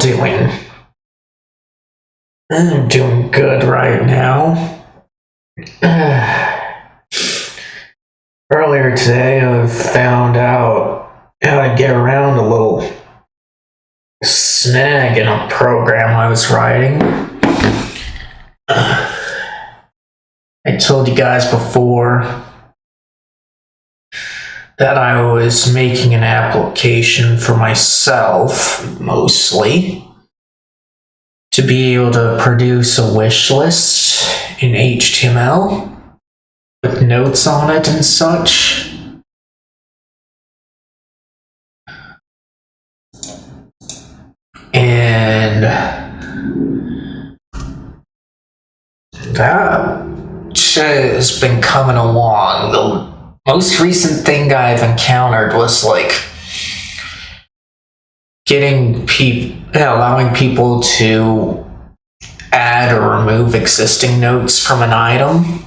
doing? I'm doing good right now. Earlier today, I found out how to get around a little snag in a program I was writing. I told you guys before that I was making an application for myself, mostly, to be able to produce a wish list in HTML with notes on it and such. And that has been coming along. The most recent thing I've encountered was like allowing people to add or remove existing notes from an item.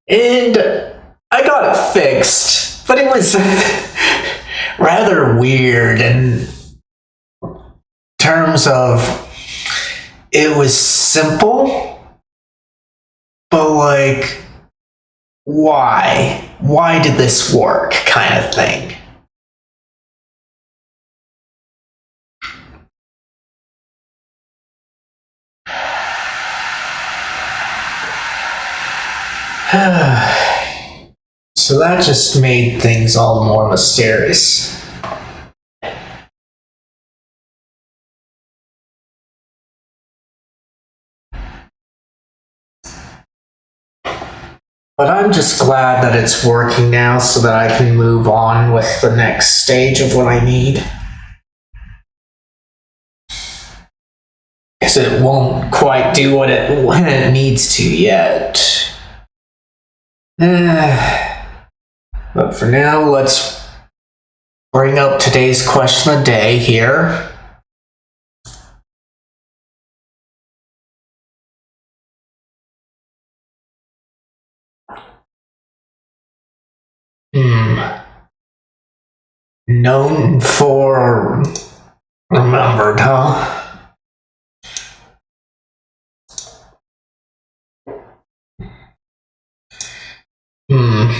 And I got it fixed, but it was rather weird in terms of it was simple, but like, why? Why did this work kind of thing? So that just made things all the more mysterious. But I'm just glad that it's working now so that I can move on with the next stage of what I need. Because it won't quite do what it needs to yet. But for now, let's bring up today's question of the day here. Known for remembered, huh?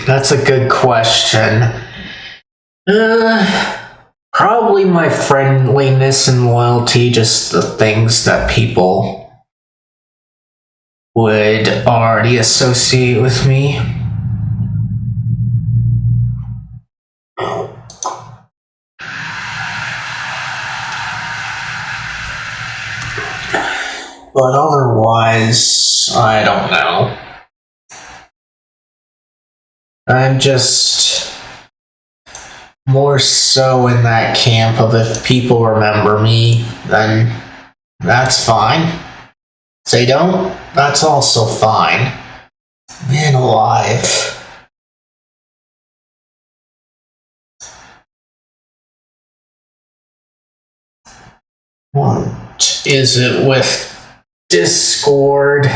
That's a good question. Probably my friendliness and loyalty, just the things that people would already associate with me. But otherwise, I don't know. I'm just more so in that camp of if people remember me, then that's fine. If they don't, that's also fine. Man alive. What is it with Discord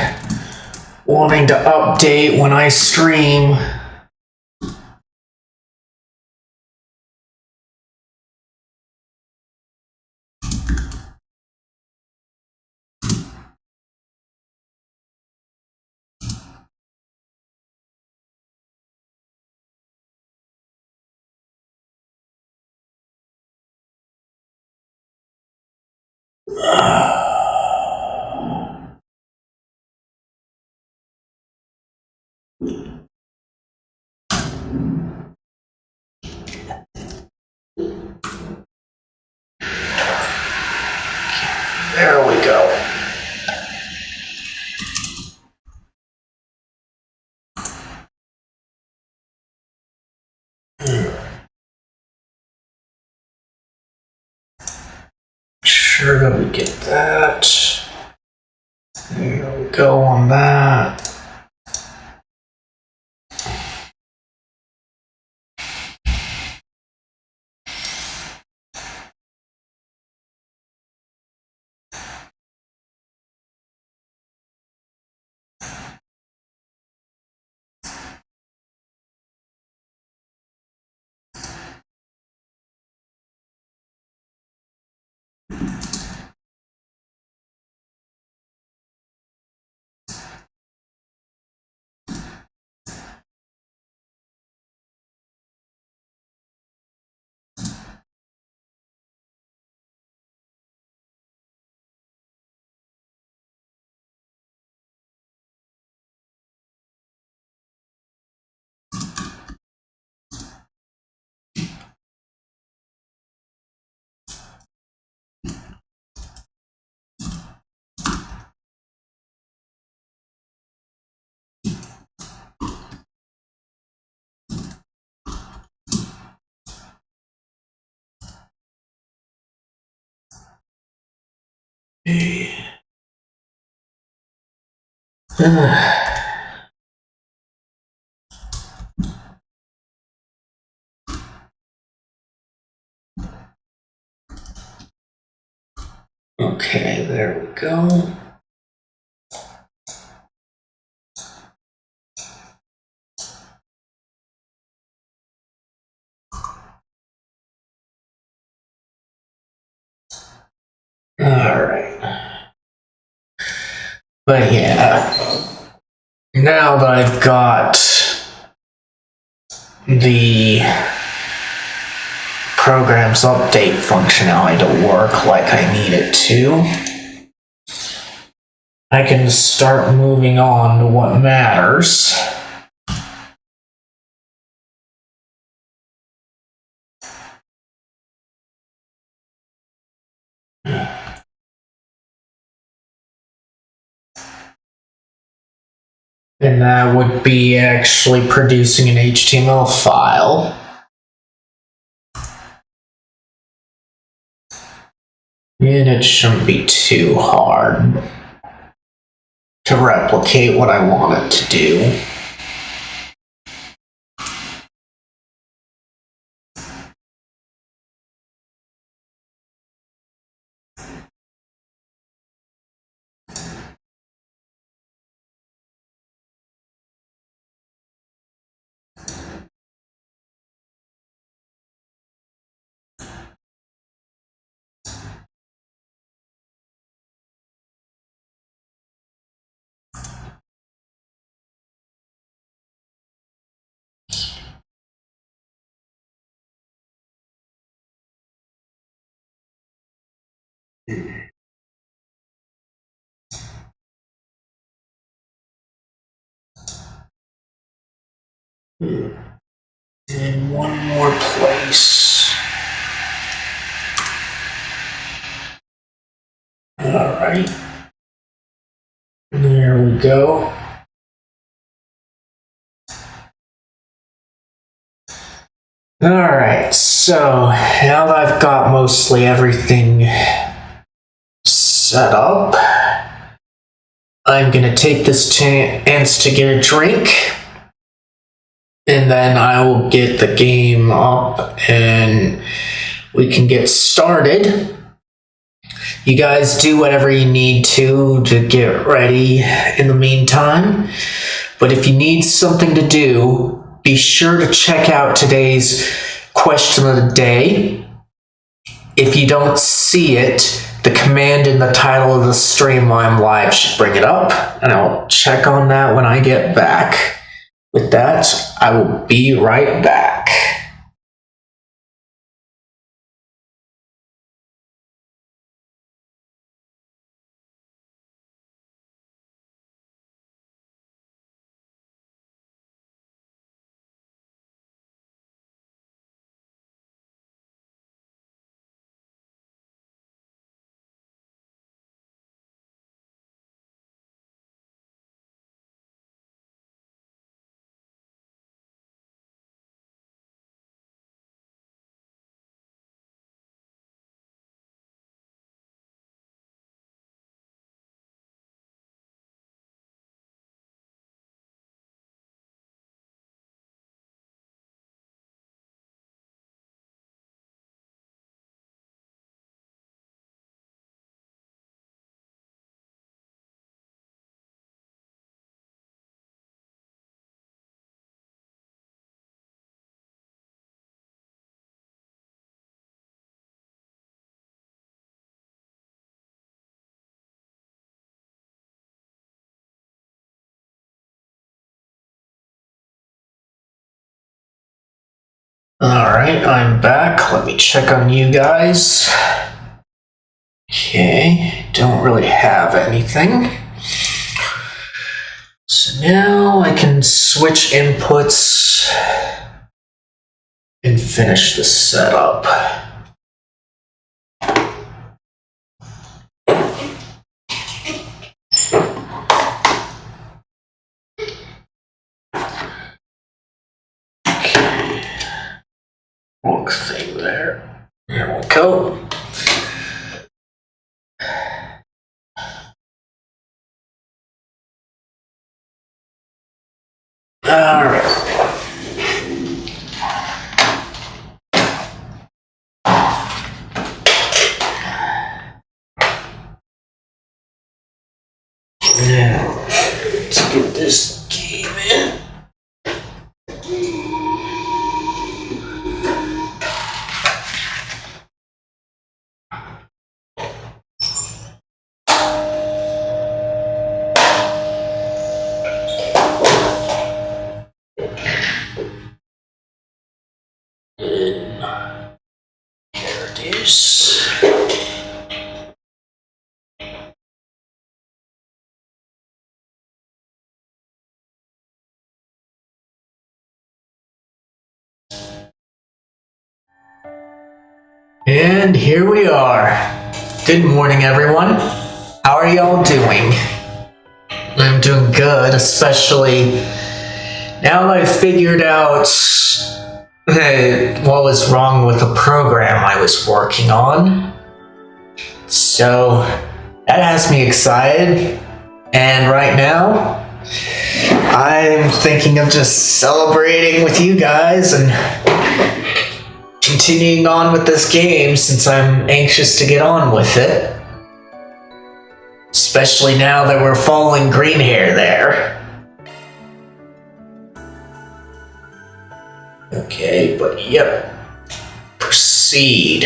wanting to update when I stream? There we go. Sure that we get that. There we go on that. Okay, there we go. Alright. But yeah, now that I've got the program's update functionality to work like I need it to, I can start moving on to what matters. And that would be actually producing an HTML file. And it shouldn't be too hard to replicate what I want it to do. In one more place. Alright. There we go. Alright, so now that I've got mostly everything set up, I'm gonna take this chance to get a drink, and then I will get the game up and we can get started. You guys do whatever you need to get ready in the meantime. But if you need something to do, be sure to check out today's question of the day. If you don't see it, the command in the title of the stream while I'm live should bring it up, and I'll check on that when I get back. With that, I will be right back. Alright, I'm back. Let me check on you guys. Okay, don't really have anything. So now I can switch inputs and finish the setup. Look thing there. There we go. Alright. Now, let's get this game in. Here it is. And here we are. Good morning, everyone. How are y'all doing? I'm doing good, especially now that I've figured out what was wrong with the program I was working on. So that has me excited. And right now, I'm thinking of just celebrating with you guys and continuing on with this game since I'm anxious to get on with it. Especially now that we're following green hair there. Okay, but yep. Proceed.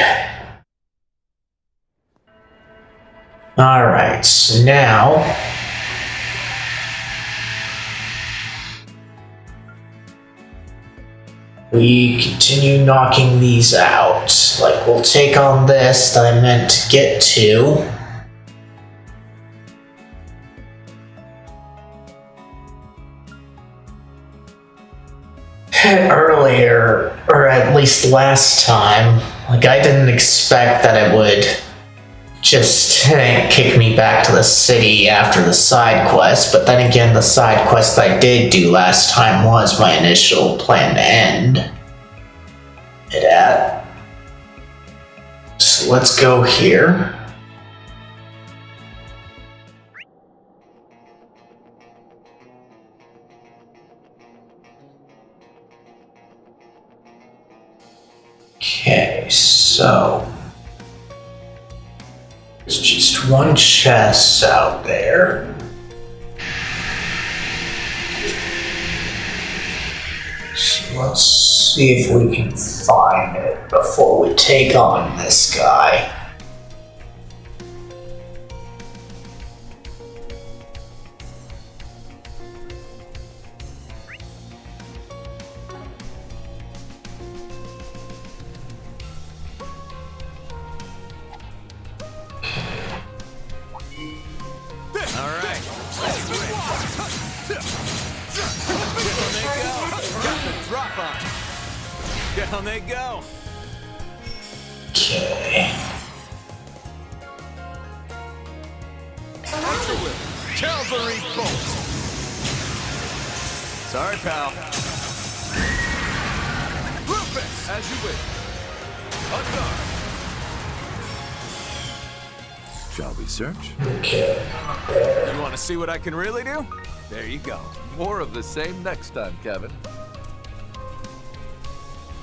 Alright, so now we continue knocking these out. Like, we'll take on this that I meant to get to. Earlier, or at least last time, like, I didn't expect that it would just kick me back to the city after the side quest, but then again, the side quest I did do last time was my initial plan to end it at. So let's go here. Okay, so there's just one chest out there. So let's see if we can find it before we take on this guy. Down they go. Okay. Cavalry bolt. Sorry, pal. Rufus, as you wish. On guard. Shall we search? Okay. You want to see what I can really do? There you go. More of the same next time, Kevin.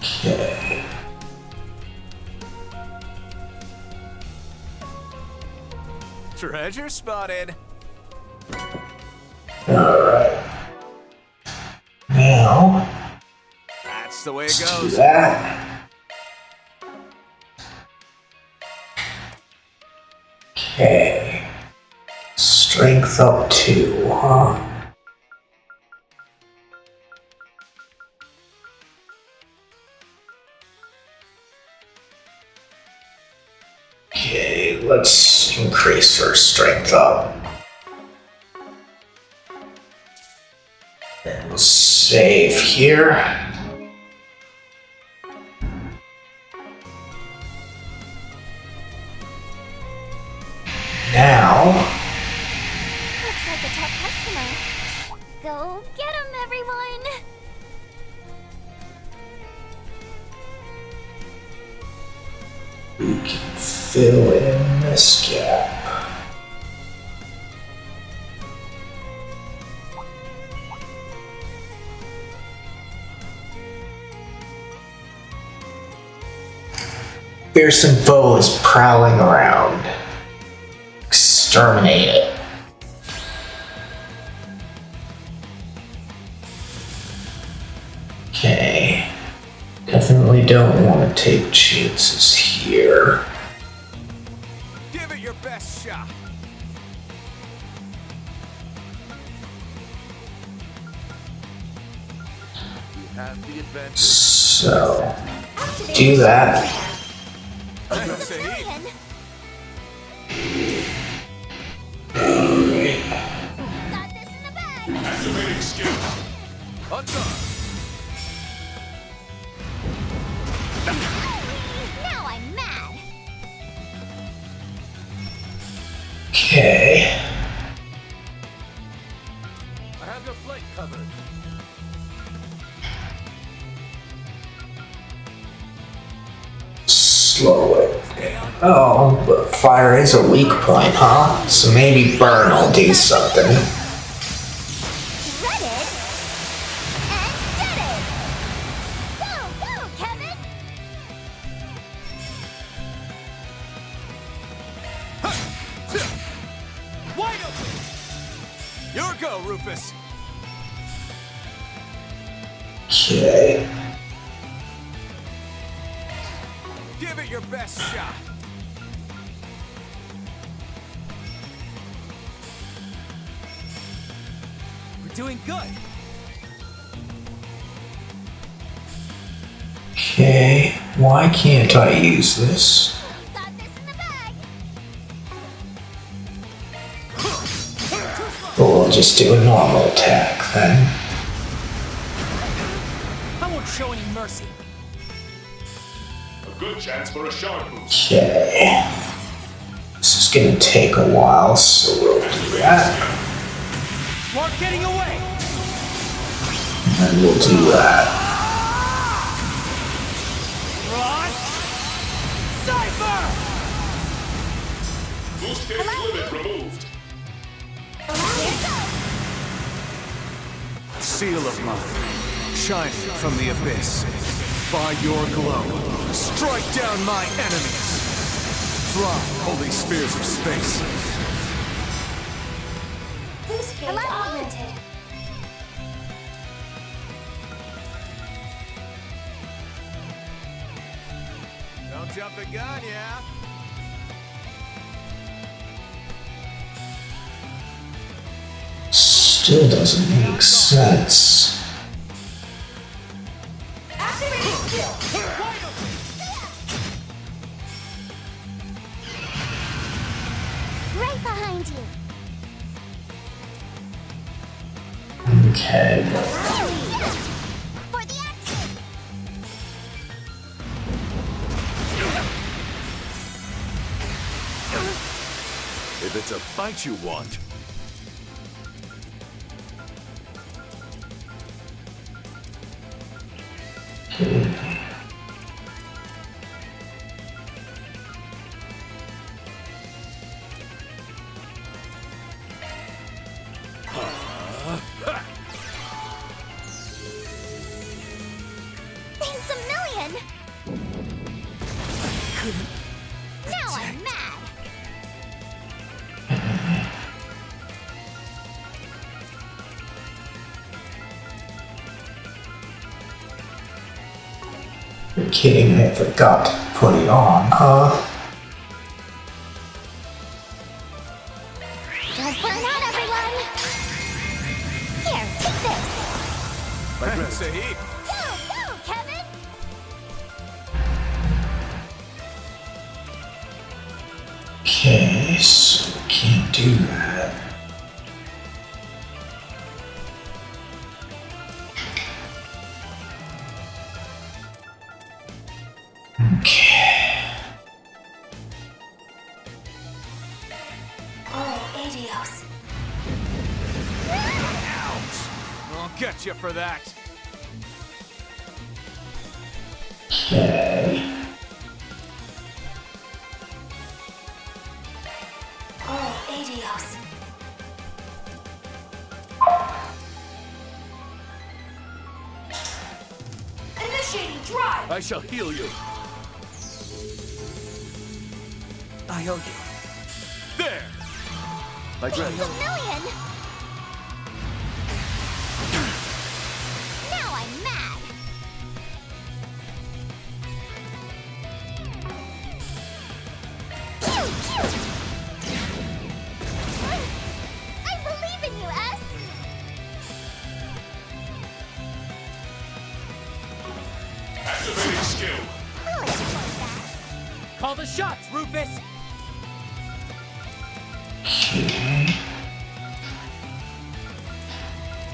Okay. Treasure spotted. Alright. Now, That's the way it let's do goes. that. Okay. Strength up 2, huh? let's increase our strength up. And we'll save here. Now, Looks like a tough customer. Go get him, everyone! we can fill in this gap. Fearsome foe is prowling around. Exterminate it. Okay. Definitely don't want to take chances here. Give it your best shot. You have the advantage. So, do that. Kiseki. Alright. Got this in the bag! Activating skill. On guard. Now I'm mad! Okay. I have your flank covered. Slow it. Oh, but fire is a weak point, huh? So maybe burn will do something. Reddit? And did it! Go, go, Kevin! Wide open. Your go, Rufus. Okay. Give it your best shot. We're doing good. Okay. Why can't I use this? Got this in the bag! But we'll just do a normal attack then. I won't show any mercy. A good chance for a shard boost. Okay. This is gonna take a while, so we'll do that. You aren't getting away! And we'll do that. Run! Cypher! Boost gauge limit removed. Seal of mine, shining from the abyss. By your glow, strike down my enemies. Fly, holy spheres of space. Boost gauge augmented. Don't jump the gun, yeah? Still doesn't make sense. Activating skill! Right behind you! Okay. For the action! If it's a fight you want, Thanks a million! Now I'm mad! You're kidding, I forgot to put it on, huh? Don't burn out, everyone! Here, take this! my friend Sahib. Go, go, Kevin! Okay, so we can't do that. Okay. Oh, adios. I'll get you for that. Okay. Oh, adios. Initiating drive. I shall heal you. I owe you. There! My Thanks dread. a million. Now I'm mad. Pew, pew. I believe in you, S. Activating skill. I'll exploit that. Call the shots, Rufus!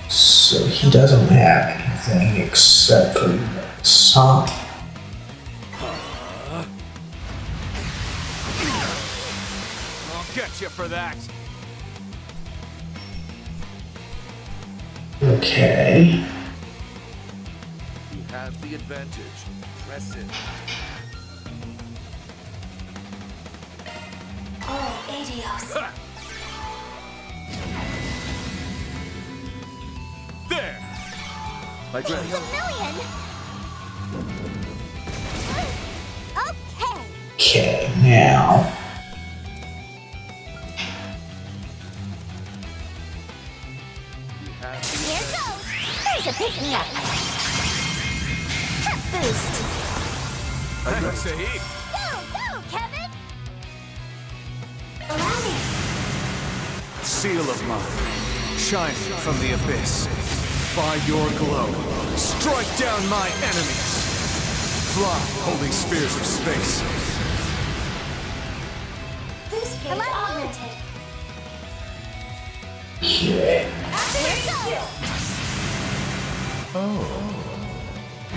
So he doesn't have anything except for this, huh? I'll get you for that. Okay. You have the advantage. Press it. Oh, adios. There! My dread. Thanks a million. Okay. Okay, now. You have Here goes. There's a pick-me-up. Pep boost. Thanks, Saeed. Go, go, Kevin. Allow me. Seal of mine, shining from the abyss. By your glow, strike down my enemies. Fly, holding spears of space. Boost gauge augmented. Okay. Activating skill.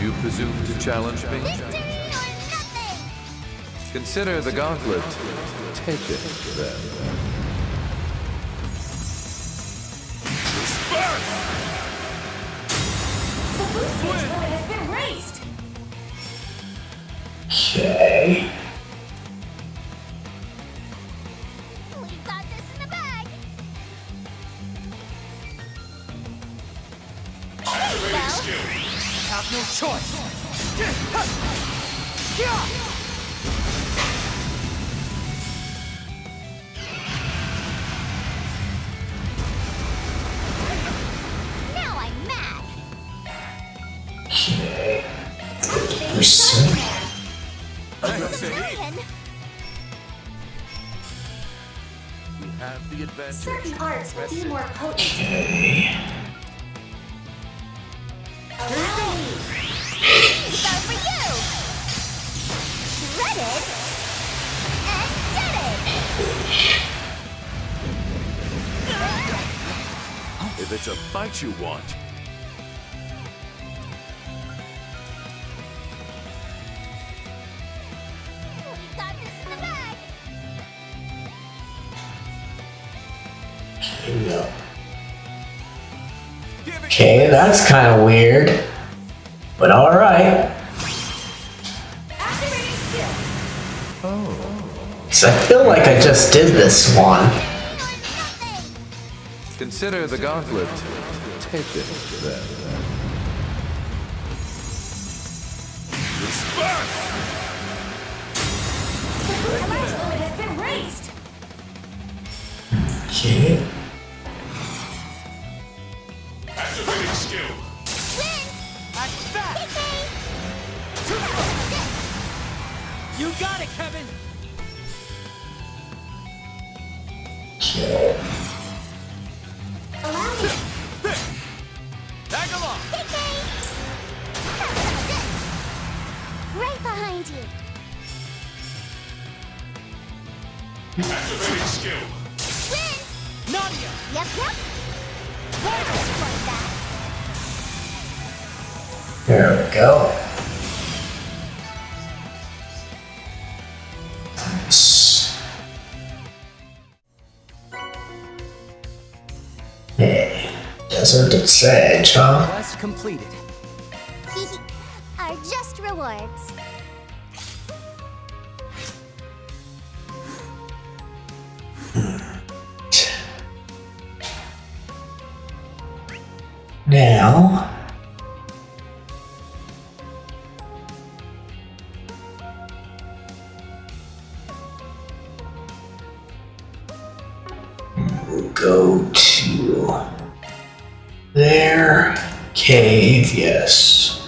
You presume to challenge me? Victory or nothing. Consider the gauntlet. Take it, then. The boost gauge limit has been raised. Okay. We've got this in the bag. There you go. Skill. Have no choice! Now I'm mad. Okay. 50%. Thanks, Saeed. Million. You have the advantage. Certain arts will be more potent. Okay. Allow me. These are for you. Shredded and did it. If it's a fight you want, We've got this in the bag. No. give it. Okay, that's kind of weird. But alright. Activating skill. So I feel like I just did this one. Nothing. Consider the gauntlet. Take it, then. The boost gauge limit has been raised. Okay. Activating skill. Win. Act back! Kick me. You got it, Kevin! Okay. Allow me. Tag along. Kick me. Have some of this. Right behind you. Activating skill. Win! Nadia! Yep, yep. Just like that. There we go. Nice. Hey, Desert Edge, huh? Quest completed. Are just rewards. Now, we'll go to there. Cave, yes.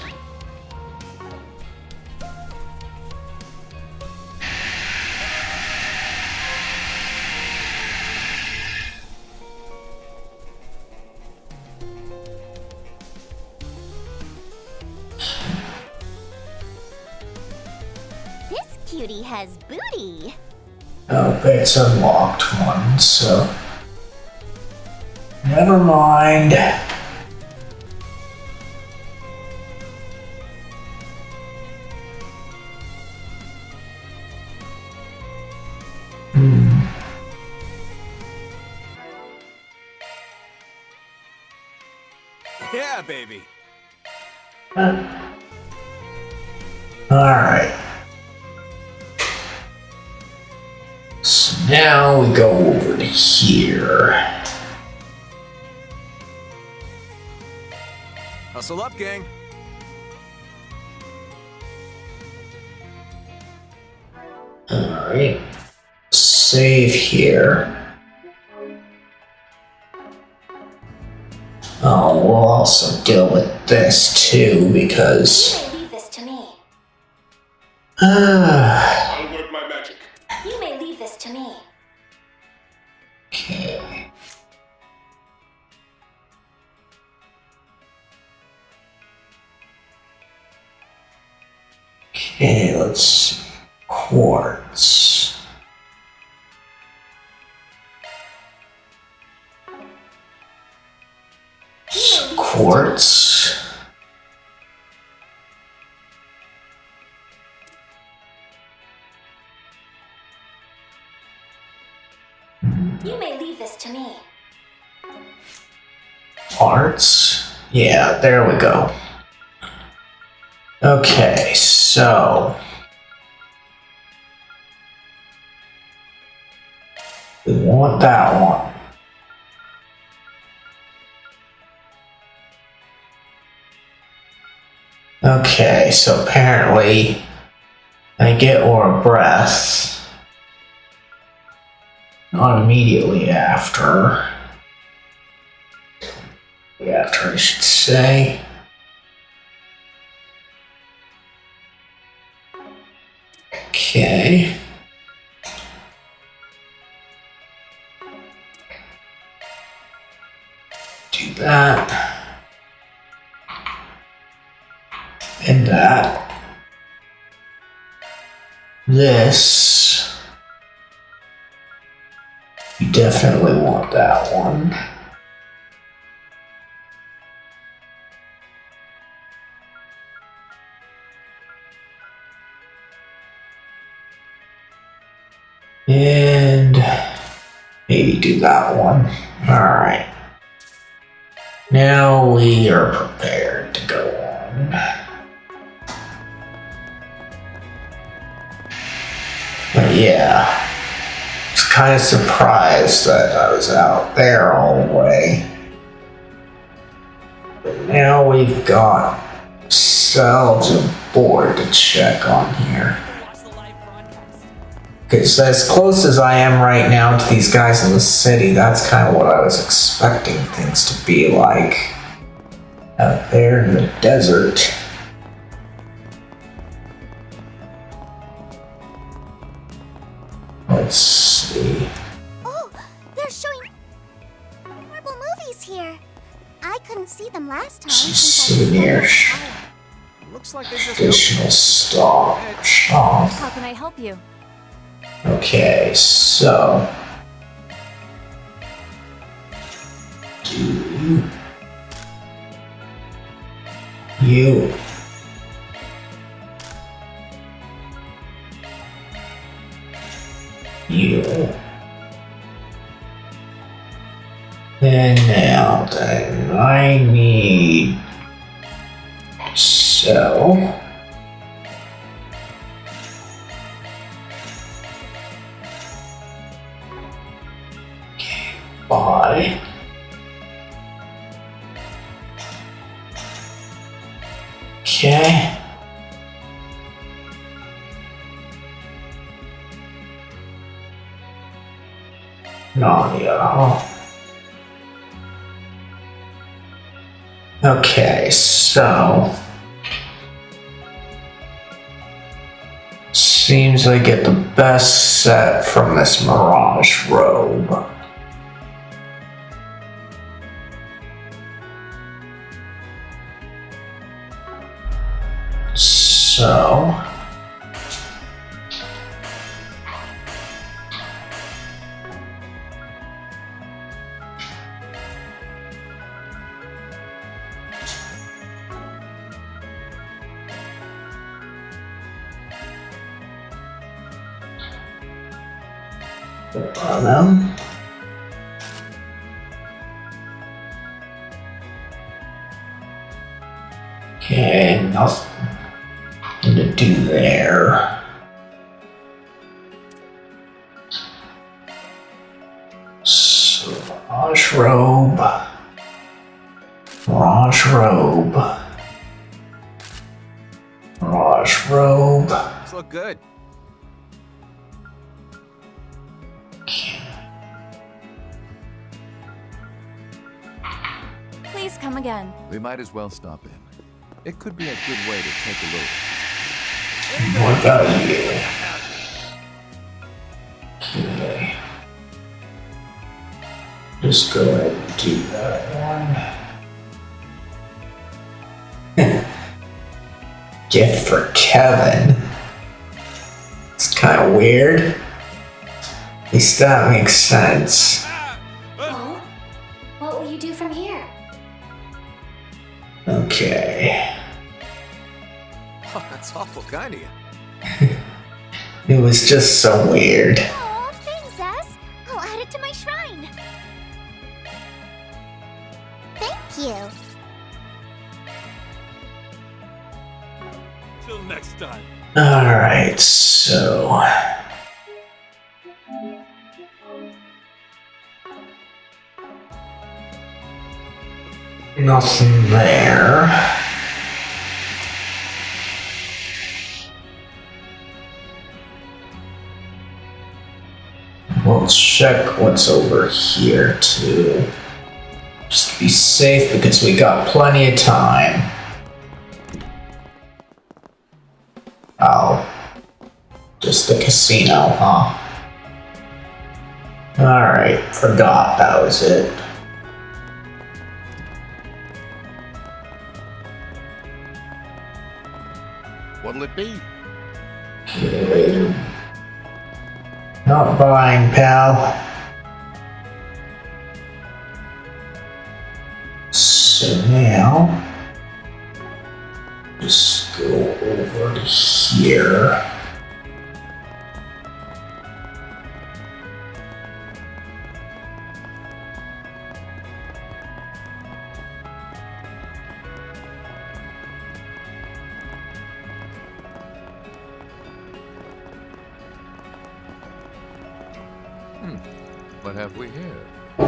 This cutie has booty. Oh, it's unlocked one, so never mind. Yeah, baby. Alright. So now we go over to here. Hustle up, gang. Alright. Save here. Oh, we'll also deal with this too, because You may leave this to me. I'll work my magic. You may leave this to me. okay. Okay, let's see. Quartz. Quartz. You may leave this to me. Arts. Yeah, there we go. Okay, so we want that one. Okay, so apparently I get Aura Breath. Not immediately after. After, I should say. Okay. Do that. And that. This. You definitely want that one. And maybe do that one. Alright. Now we are prepared to go on. But yeah, I was kind of surprised that I was out there all the way. But now we've got ourselves a board to check on here. Because as close as I am right now to these guys in the city, that's kind of what I was expecting things to be like out there in the desert. Let's see. Oh, they're showing horrible movies here. I couldn't see them last time. Some since I was souvenirs. Looks like they just Additional stock. Shop. How can I help you? Okay, so you and now then I need so buy okay. No. Okay, so seems I get the best set from this Mirage robe. So them. Okay, nothing to do there. So, Mirage robe. Mirage robe. Mirage robe. These look good. Please come again. We might as well stop in. It could be a good way to take a look. What about you? Okay. Just go ahead and do that one. Gift for Kevin. It's kind of weird. At least that makes sense. Well, what will you do from here? Okay. Oh, that's awful kind of you. It was just so weird. Oh, thanks, Zess. I'll add it to my shrine. Thank you. Till next time. Alright, so nothing there. We'll check what's over here too. Just to be safe because we got plenty of time. Oh. Just the casino, huh? Alright, forgot that was it. What'll it be? Okay. Not buying, pal. So now, just go over to here. What have we here?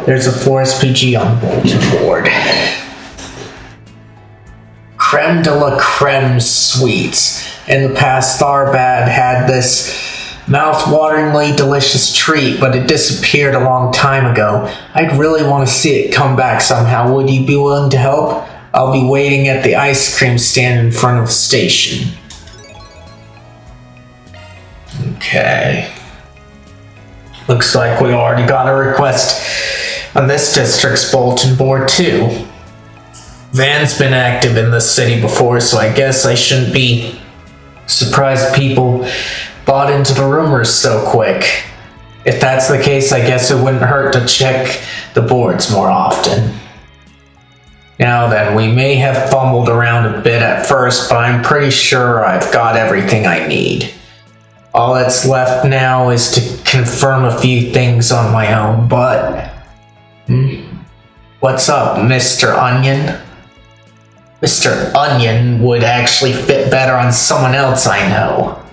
There's a 4SPG on bulletin board. Creme de la creme sweets. In the past, Tharbad had this mouth-wateringly delicious treat, but it disappeared a long time ago. I'd really want to see it come back somehow. Would you be willing to help? I'll be waiting at the ice cream stand in front of the station. Okay. Looks like we already got a request on this district's bulletin board too. Van's been active in this city before, so I guess I shouldn't be surprised people bought into the rumors so quick. If that's the case, I guess it wouldn't hurt to check the boards more often. Now then, we may have fumbled around a bit at first, but I'm pretty sure I've got everything I need. All that's left now is to confirm a few things on my own, but... What's up, Mr. Onion? Mr. Onion would actually fit better on someone else I know.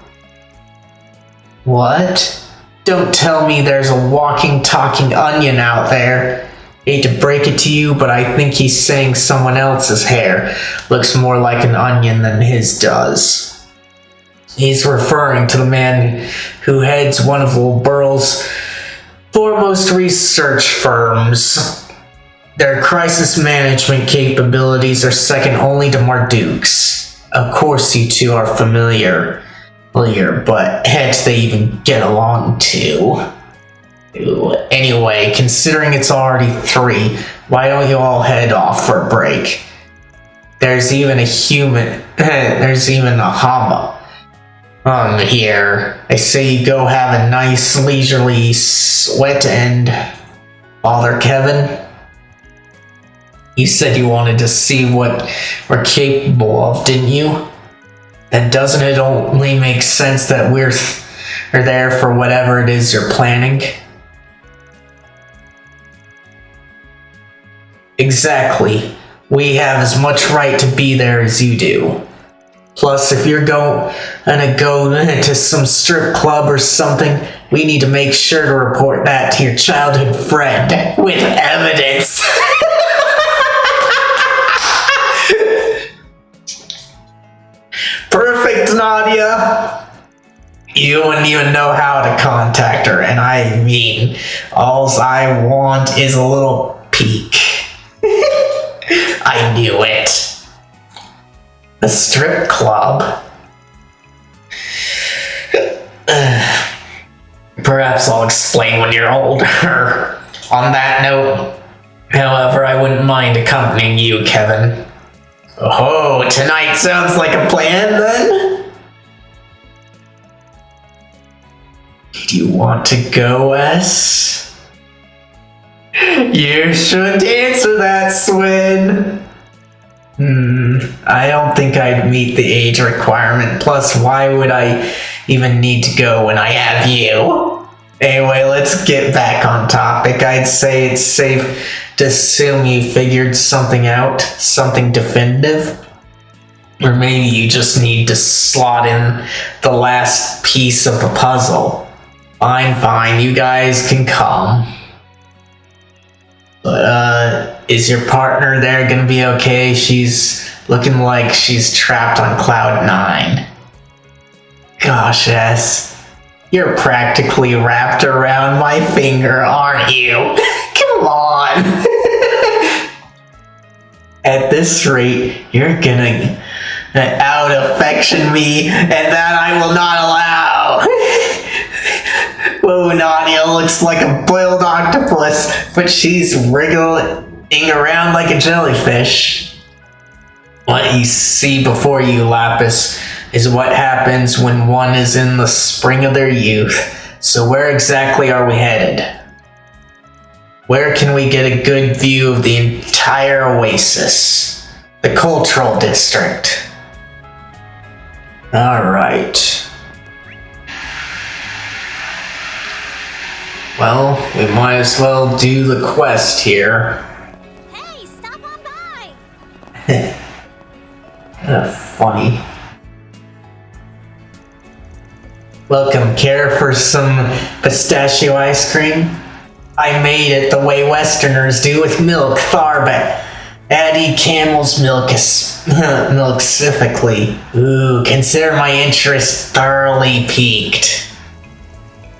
What? Don't tell me there's a walking, talking onion out there. Hate to break it to you, but I think he's saying someone else's hair looks more like an onion than his does. He's referring to the man who heads one of Will Burl's foremost research firms. Their crisis management capabilities are second only to Marduk's. Of course you two are familiar, but heck, they even get along too. Anyway, considering it's already 3, why don't you all head off for a break? There's even a Hama here. I say you go have a nice leisurely sweat and Father Kevin. You said you wanted to see what we're capable of, didn't you? Then doesn't it only make sense that we're there for whatever it is you're planning? Exactly. We have as much right to be there as you do. Plus, if you're gonna go to some strip club or something, we need to make sure to report that to your childhood friend with evidence. Perfect, Nadia. You wouldn't even know how to contact her, and I mean, alls I want is a little peek. I knew it. The strip club. Perhaps I'll explain when you're older. On that note, however, I wouldn't mind accompanying you, Kevin. Oh, tonight sounds like a plan, then? Do you want to go, S? You should answer that, Swin. I don't think I'd meet the age requirement. Plus, why would I even need to go when I have you? Anyway, let's get back on topic. I'd say it's safe to assume you figured something out, something definitive. Or maybe you just need to slot in the last piece of the puzzle. Fine, you guys can come. But, is your partner there gonna be okay? She's looking like she's trapped on Cloud 9. Gosh, S. You're practically wrapped around my finger, aren't you? Come on! At this rate, you're gonna out-affection me, and that I will not allow! Whoa, Nadia looks like a boiled octopus, but she's wriggling around like a jellyfish. What you see before you, Lapis, is what happens when one is in the spring of their youth. So where exactly are we headed? Where can we get a good view of the entire oasis? The cultural district. Alright. Well, we might as well do the quest here. Hey, stop on by! Funny. Welcome, care for some pistachio ice cream? I made it the way Westerners do with milk, Tharbat. Addie Camel's milk specifically. Ooh, consider my interest thoroughly piqued.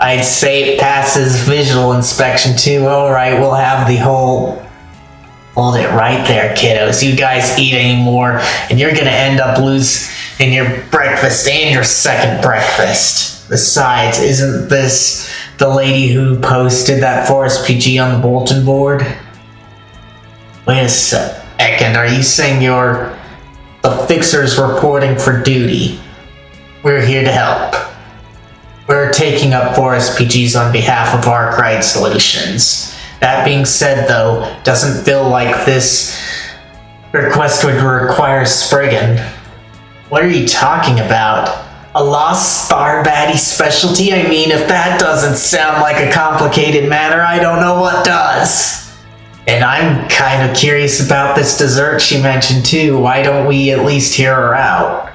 I'd say it passes visual inspection too. Alright, we'll have the whole... Hold it right there, kiddos. You guys eat anymore, and you're gonna end up losing your breakfast and your second breakfast. Besides, isn't this the lady who posted that Forest PG on the bulletin board? Wait a second, are you saying you're the fixers reporting for duty? We're here to help. We're taking up 4 SPGs on behalf of Arkwright Solutions. That being said, though, doesn't feel like this request would require Spriggan. What are you talking about? A lost star baddie specialty? I mean, if that doesn't sound like a complicated matter, I don't know what does. And I'm kind of curious about this dessert she mentioned too. Why don't we at least hear her out?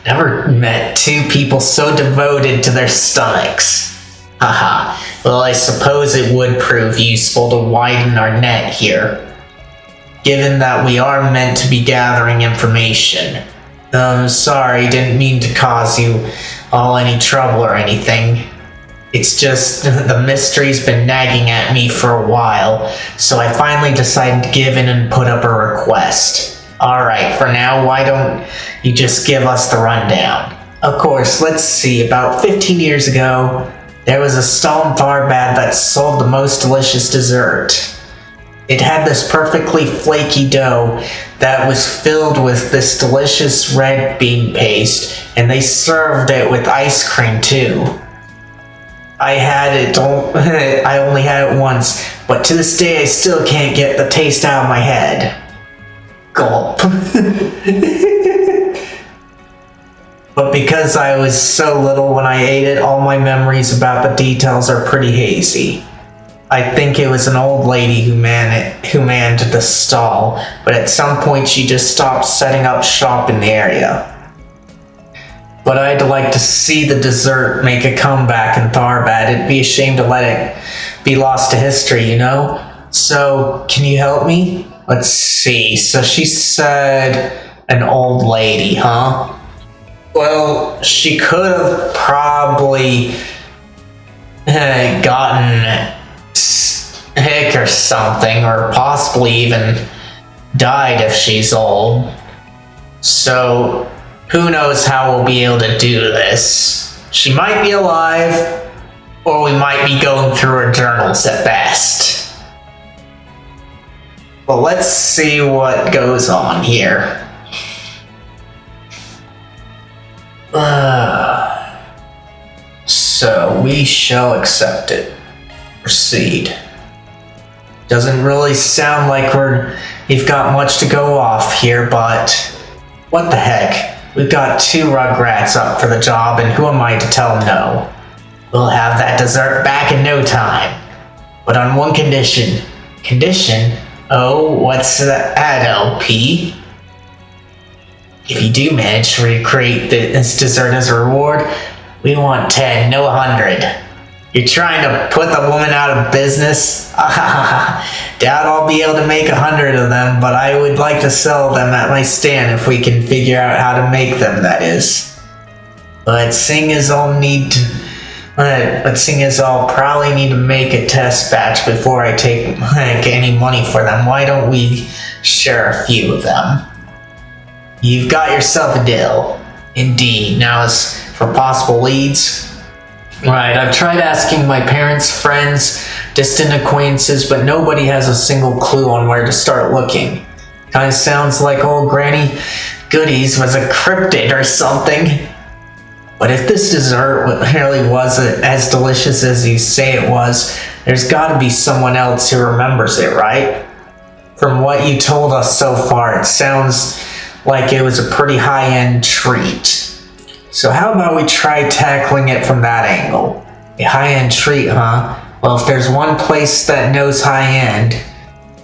Never met 2 people so devoted to their stomachs. Haha. Well, I suppose it would prove useful to widen our net here, given that we are meant to be gathering information. Sorry, didn't mean to cause you all any trouble or anything. It's just the mystery's been nagging at me for a while, so I finally decided to give in and put up a request. Alright, for now, why don't you just give us the rundown? Of course, let's see, about 15 years ago, there was a stall in Tharbad that sold the most delicious dessert. It had this perfectly flaky dough that was filled with this delicious red bean paste, and they served it with ice cream too. I only had it once, but to this day I still can't get the taste out of my head. Gulp. But because I was so little when I ate it, all my memories about the details are pretty hazy. I think it was an old lady who manned the stall, but at some point she just stopped setting up shop in the area. But I'd like to see the dessert make a comeback in Tharbad. It'd be a shame to let it be lost to history, you know? So, can you help me? Let's see. So she said an old lady, huh? Well, she could have probably gotten sick or something, or possibly even died if she's old. So, who knows how we'll be able to do this? She might be alive, or we might be going through her journals at best. Well, let's see what goes on here. So, we shall accept it. Proceed. Doesn't really sound like we've got much to go off here, but what the heck? We've got 2 Rugrats up for the job, and who am I to tell no? We'll have that dessert back in no time. But on one condition. Condition? Oh, what's that, LP? If you do manage to recreate this dessert as a reward, we want 10, no 100. You're trying to put the woman out of business? Doubt I'll be able to make 100 of them, but I would like to sell them at my stand if we can figure out how to make them, that is. But seeing as I'll probably need to make a test batch before I take any money for them, why don't we share a few of them? You've got yourself a deal. Indeed. Now as for possible leads, right, I've tried asking my parents, friends, distant acquaintances, but nobody has a single clue on where to start looking. Kinda sounds like old Granny Goodies was a cryptid or something. But if this dessert really was as delicious as you say it was, there's gotta be someone else who remembers it, right? From what you told us so far, it sounds like it was a pretty high-end treat. So how about we try tackling it from that angle? A high-end treat, huh? Well, if there's one place that knows high-end,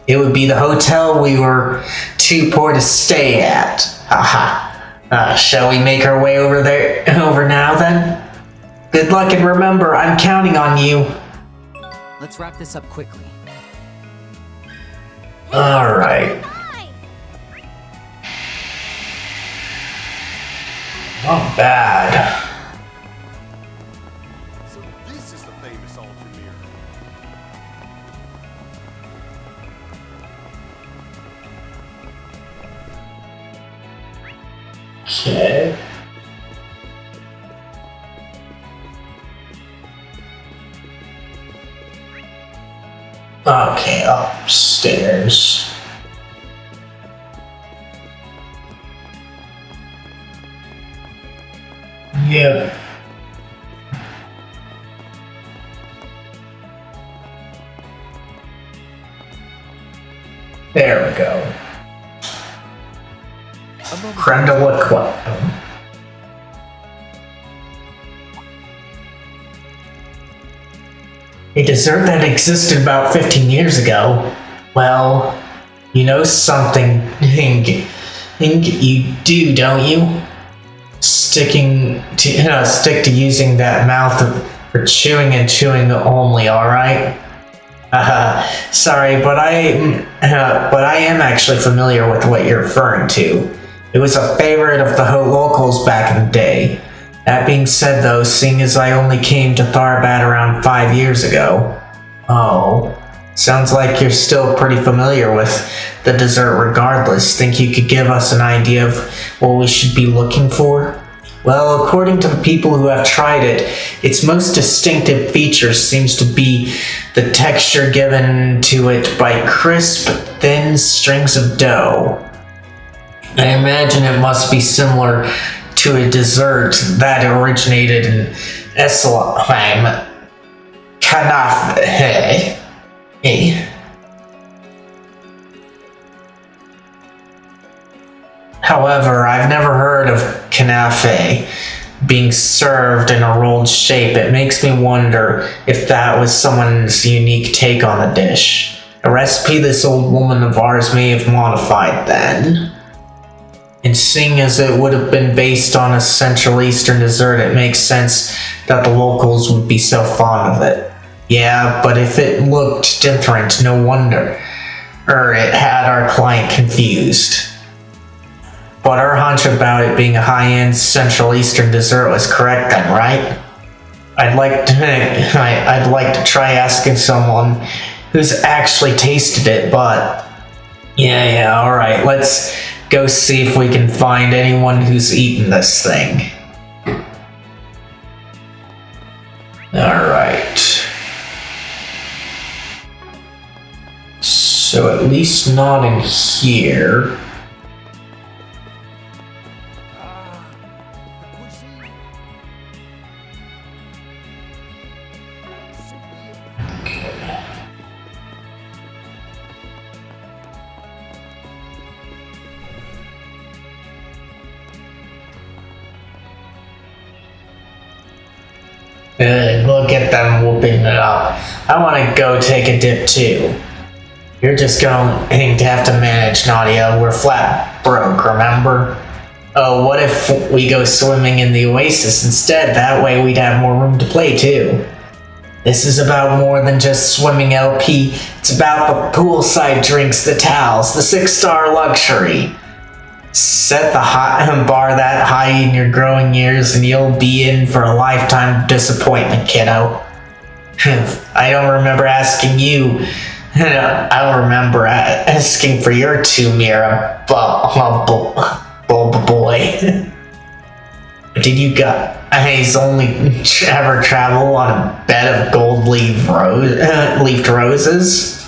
it would be the hotel we were too poor to stay at. Haha. Shall we make our way over now then? Good luck, and remember, I'm counting on you. Let's wrap this up quickly. Alright. Not bad. So this is the famous Ultramere. Okay. Okay, upstairs. Yeah. There we go. Creme de la creme. A dessert that existed about 15 years ago. Well, you know something, you do, don't you? Stick to using that mouth for chewing and chewing only, alright? Sorry, but I am actually familiar with what you're referring to. It was a favorite of the locals back in the day. That being said though, seeing as I only came to Tharbat around 5 years ago. Oh, sounds like you're still pretty familiar with the dessert regardless. Think you could give us an idea of what we should be looking for? Well, according to the people who have tried it, its most distinctive feature seems to be the texture given to it by crisp, thin strings of dough. I imagine it must be similar to a dessert that originated in Esselheim. Kanafe. However, I've never heard of kanafe being served in a rolled shape. It makes me wonder if that was someone's unique take on the dish. A recipe this old woman of ours may have modified then. And seeing as it would have been based on a Central Eastern dessert, it makes sense that the locals would be so fond of it. Yeah, but if it looked different, no wonder. It had our client confused. But our hunch about it being a high-end Central Eastern dessert was correct then, right? I'd like to try asking someone who's actually tasted it, but yeah, alright, let's go see if we can find anyone who's eaten this thing. Alright. So at least not in here. Look at them whooping it up. I want to go take a dip too. You're just going to have to manage, Nadia. We're flat broke, remember? Oh, what if we go swimming in the oasis instead? That way we'd have more room to play too. This is about more than just swimming, LP. It's about the poolside drinks, the towels, the 6-star luxury. Set the bar that high in your growing years and you'll be in for a lifetime of disappointment, kiddo. I don't remember asking you. I remember asking for your two, Mira. Boy. Did you guys only ever travel on a bed of gold-leafed roses?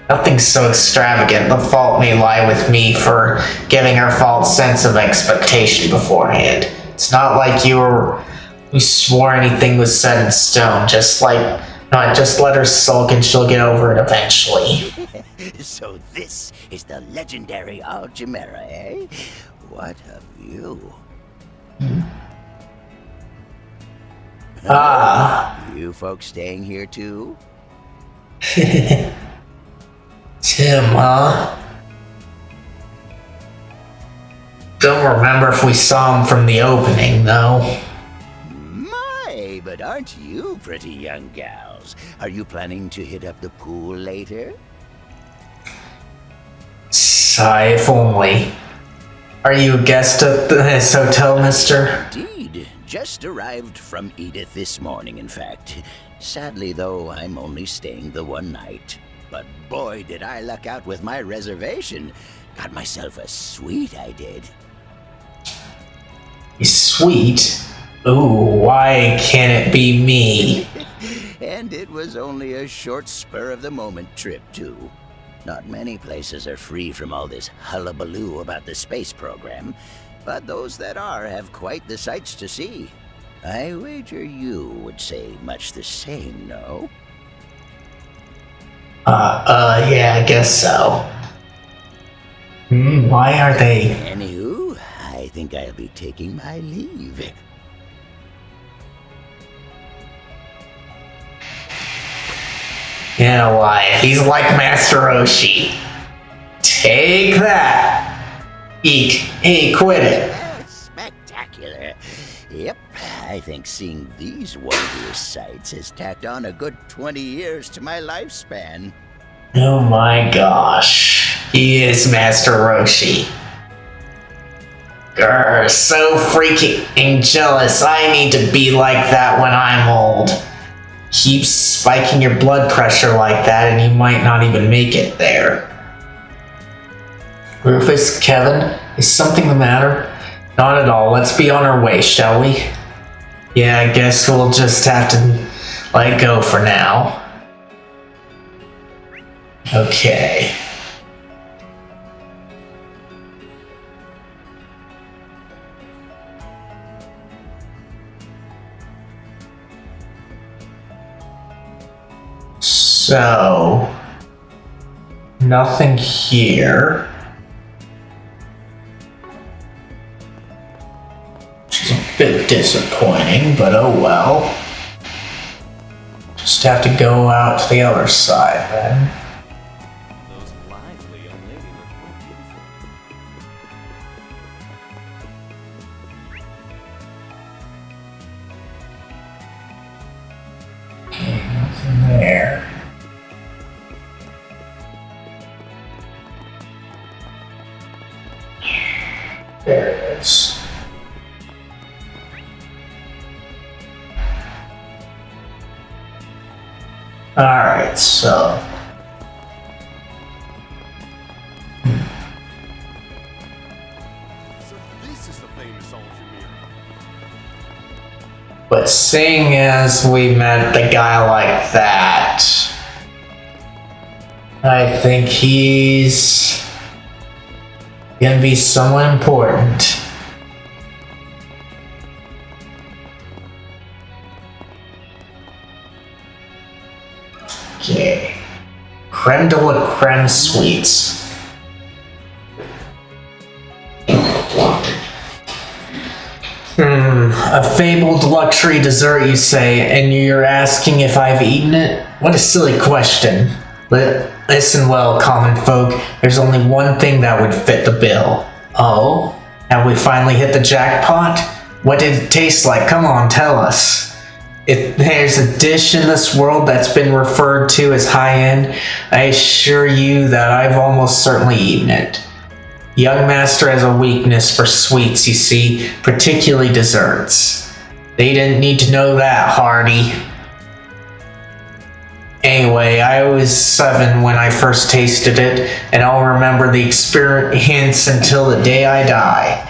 Nothing so extravagant. The fault may lie with me for giving her false sense of expectation beforehand. It's not like you swore anything was set in stone. Just let her sulk and she'll get over it eventually. So this is the legendary Alchimera, eh? What a view. You folks staying here too? Tim, huh? Don't remember if we saw him from the opening, though. My, but aren't you pretty young gals? Are you planning to hit up the pool later? Sigh, if only. Are you a guest at this hotel, mister? Indeed. Just arrived from Edith this morning, in fact. Sadly, though, I'm only staying the one night. But boy, did I luck out with my reservation. Got myself a suite, I did. Sweet? Ooh, why can't it be me? And it was only a short spur-of-the-moment trip, too. Not many places are free from all this hullabaloo about the space program. but those that are have quite the sights to see. I wager you would say much the same, no? Yeah, I guess so. Why are they? Anywho, I think I'll be taking my leave. Yeah, why? He's like Master Roshi. Take that! Eek. Hey, quit it. Spectacular. Yep, I think seeing these wondrous sights has tacked on a good 20 years to my lifespan. Oh my gosh. He is Master Roshi. Grr, so freaking jealous. I need to be like that when I'm old. Keep spiking your blood pressure like that and you might not even make it there. Rufus, Kevin, is something the matter? Not at all. Let's be on our way, shall we? Yeah, I guess we'll just have to let go for now. Okay. So, nothing here. Which is a bit disappointing, but oh well. Just have to go out to the other side then. Those lively young ladies are quite beautiful. Okay, nothing there. There it is. Alright, so. So this is the famous Ultramir. But seeing as we met the guy like that, I think he's gonna be someone important. Okay. Creme de la creme sweets. A fabled luxury dessert, you say, and you're asking if I've eaten it? What a silly question. Listen well, common folk, there's only one thing that would fit the bill. Oh? Have we finally hit the jackpot? What did it taste like? Come on, tell us. If there's a dish in this world that's been referred to as high-end, I assure you that I've almost certainly eaten it. Young Master has a weakness for sweets, you see, particularly desserts. They didn't need to know that, Hardy. Anyway, I was 7 when I first tasted it, and I'll remember the experience until the day I die.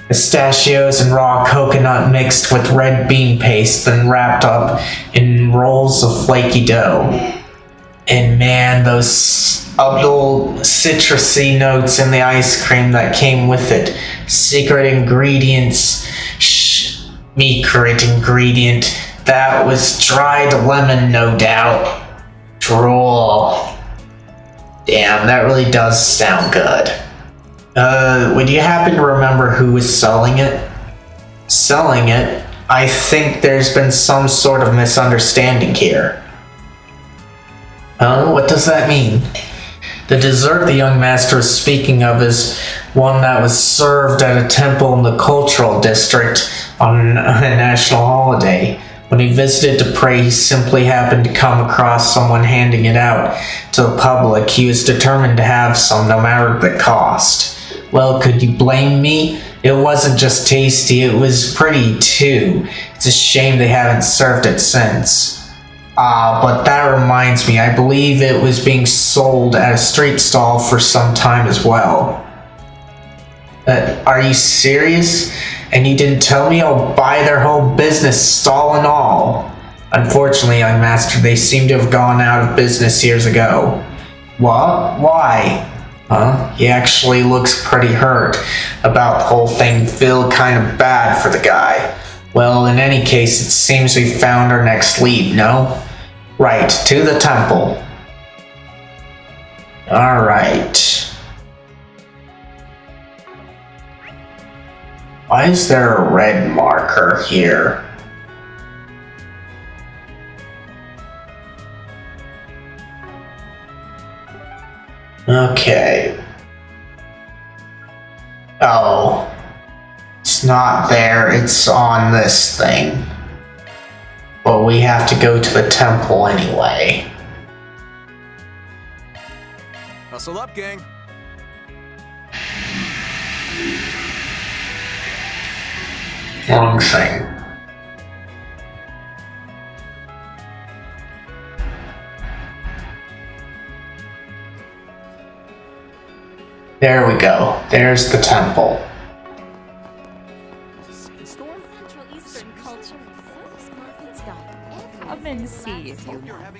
Pistachios and raw coconut mixed with red bean paste, then wrapped up in rolls of flaky dough. And man, those subtle citrusy notes in the ice cream that came with it. Secret ingredients. Secret ingredient. That was dried lemon, no doubt. Drool. Damn, that really does sound good. Would you happen to remember who was selling it? Selling it? I think there's been some sort of misunderstanding here. What does that mean? The dessert the young master is speaking of is one that was served at a temple in the cultural district on a national holiday. When he visited to pray, he simply happened to come across someone handing it out to the public. He was determined to have some, no matter the cost. Well, could you blame me? It wasn't just tasty, it was pretty too. It's a shame they haven't served it since. But that reminds me, I believe it was being sold at a street stall for some time as well. Are you serious? And you didn't tell me? I'll buy their whole business, stall and all. Unfortunately, young master, they seem to have gone out of business years ago. What? Why? Huh? He actually looks pretty hurt about the whole thing. Feel kind of bad for the guy. Well, in any case, it seems we found our next lead, no? Right, to the temple. Alright. Why is there a red marker here? Okay. Oh. It's not there, it's on this thing. But we have to go to the temple anyway. Hustle up, gang. Wrong thing. There we go. There's the temple. Central Eastern culture is so smart. It's got everything. Come and see if you want.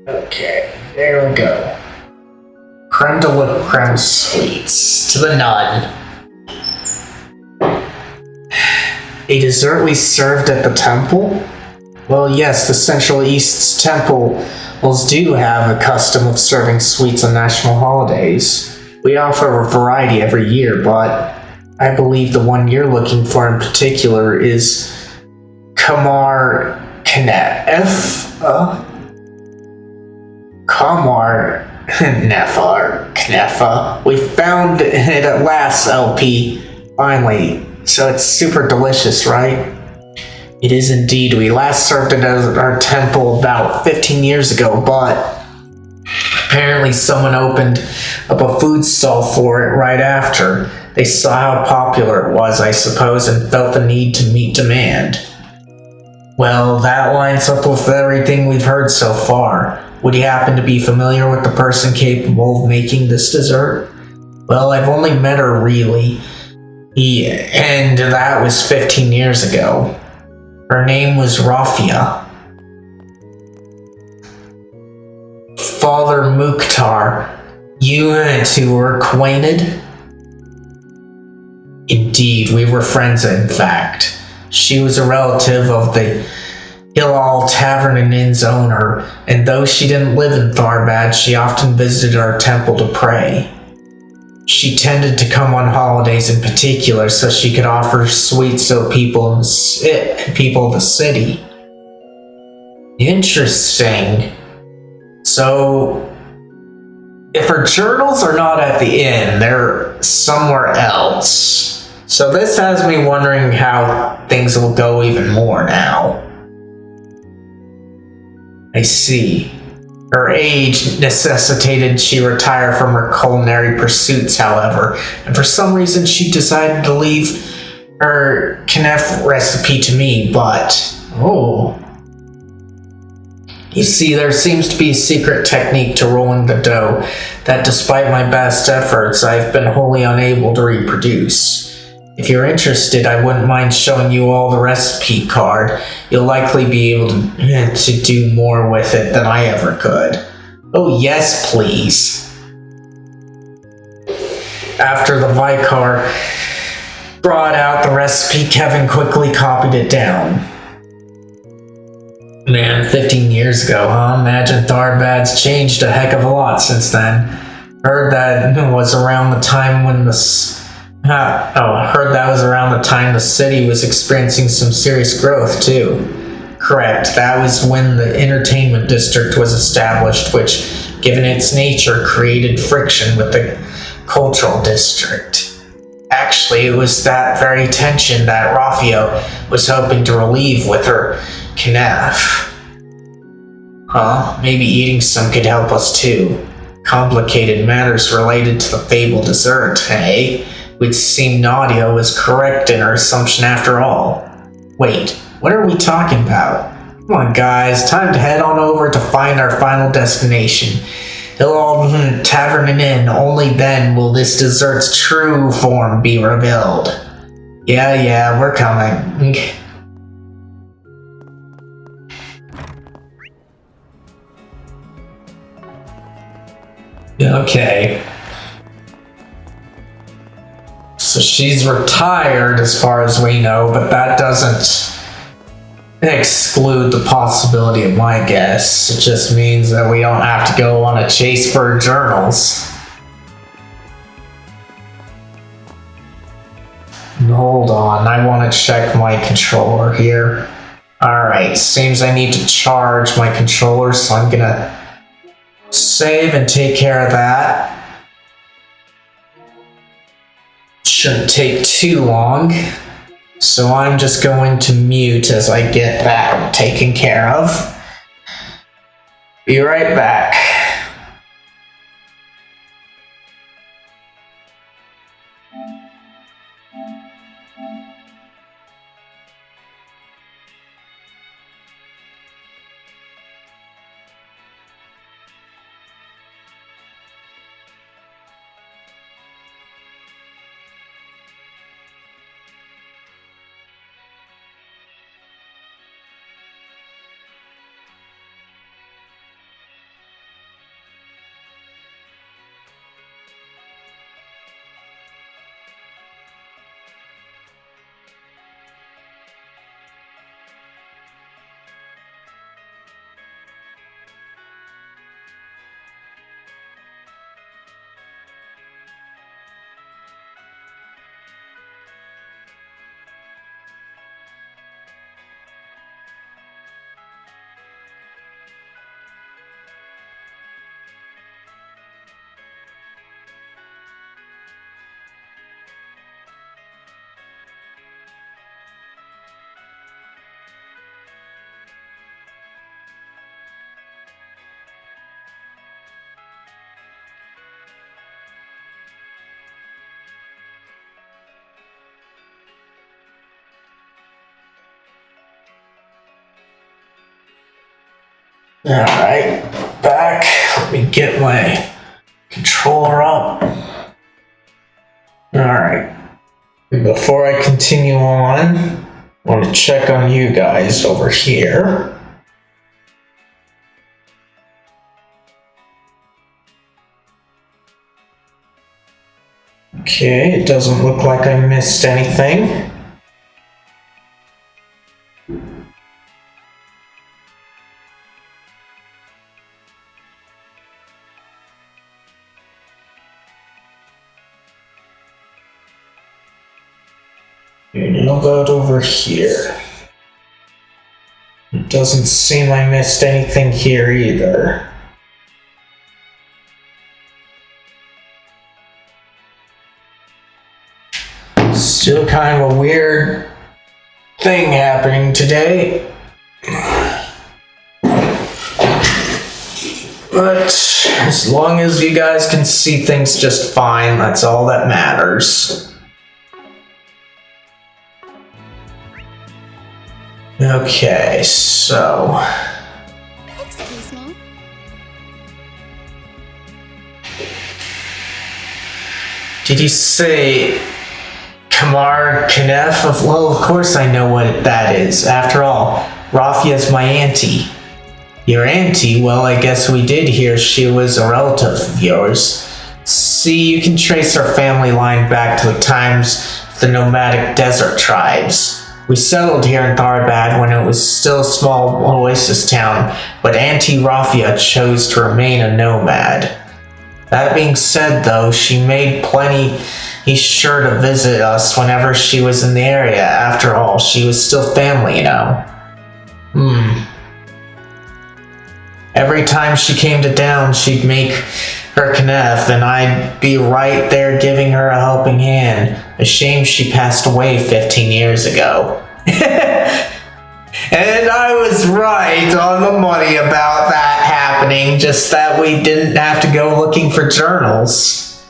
Okay, there we go. Creme de la creme sweets to the nun. A dessert we served at the temple? Well, yes, the Central East's temples do have a custom of serving sweets on national holidays. We offer a variety every year, but I believe the one you're looking for in particular is Kamar Knefa. We found it at last, LP. Finally. So it's super delicious, right? It is indeed. We last served it at our temple about 15 years ago, but apparently someone opened up a food stall for it right after. They saw how popular it was, I suppose, and felt the need to meet demand. Well, that lines up with everything we've heard so far. Would you happen to be familiar with the person capable of making this dessert? Well, I've only met her really. And that was 15 years ago. Her name was Rafia. Father Mukhtar. You two were acquainted? Indeed, we were friends, in fact. She was a relative of the Hilal Tavern and Inn's owner, and though she didn't live in Tharbad, she often visited our temple to pray. She tended to come on holidays in particular so she could offer sweets to people of the city. Interesting. So, if her journals are not at the inn, they're somewhere else. So this has me wondering how things will go even more now. I see. Her age necessitated she retire from her culinary pursuits, however, and for some reason she decided to leave her knef recipe to me, but... oh. You see, there seems to be a secret technique to rolling the dough that despite my best efforts, I've been wholly unable to reproduce. If you're interested, I wouldn't mind showing you all the recipe card. You'll likely be able to do more with it than I ever could. Oh yes, please. After the Vicar brought out the recipe, Kevin quickly copied it down. Man, 15 years ago, huh? Imagine Tharbad's changed a heck of a lot since then. Heard that was around the time when the city was experiencing some serious growth, too. Correct, that was when the entertainment district was established, which, given its nature, created friction with the cultural district. Actually, it was that very tension that Rafio was hoping to relieve with her knef. Huh? Maybe eating some could help us too. Complicated matters related to the fabled dessert, eh? Which seemed Nadia was correct in her assumption after all. Wait, what are we talking about? Come on guys, time to head on over to find our final destination. Hilal Tavern and Inn, only then will this dessert's true form be revealed. Yeah, we're coming. Okay. So she's retired as far as we know, but that doesn't exclude the possibility of my guess. It just means that we don't have to go on a chase for her journals. Hold on, I want to check my controller here. Alright, seems I need to charge my controller, so I'm gonna save and take care of that. Shouldn't take too long. So I'm just going to mute as I get that taken care of. Be right back. Alright, back. Let me get my controller up. Alright. Before I continue on, I want to check on you guys over here. Okay, it doesn't look like I missed anything. How about over here? It doesn't seem I missed anything here either. Still kind of a weird thing happening today. But as long as you guys can see things just fine, that's all that matters. Okay, so... Excuse me. Did you say Kamar Kanef? Well, of course I know what that is. After all, Rafia's my auntie. Your auntie? Well, I guess we did hear she was a relative of yours. See, you can trace our family line back to the times of the nomadic desert tribes. We settled here in Tharbad when it was still a small oasis town, but Auntie Rafia chose to remain a nomad. That being said, though, she made plenty sure to visit us whenever she was in the area. After all, she was still family, you know. Every time she came to town, she'd make her knef, and I'd be right there giving her a helping hand. A shame she passed away 15 years ago. And I was right on the money about that happening, just that we didn't have to go looking for journals.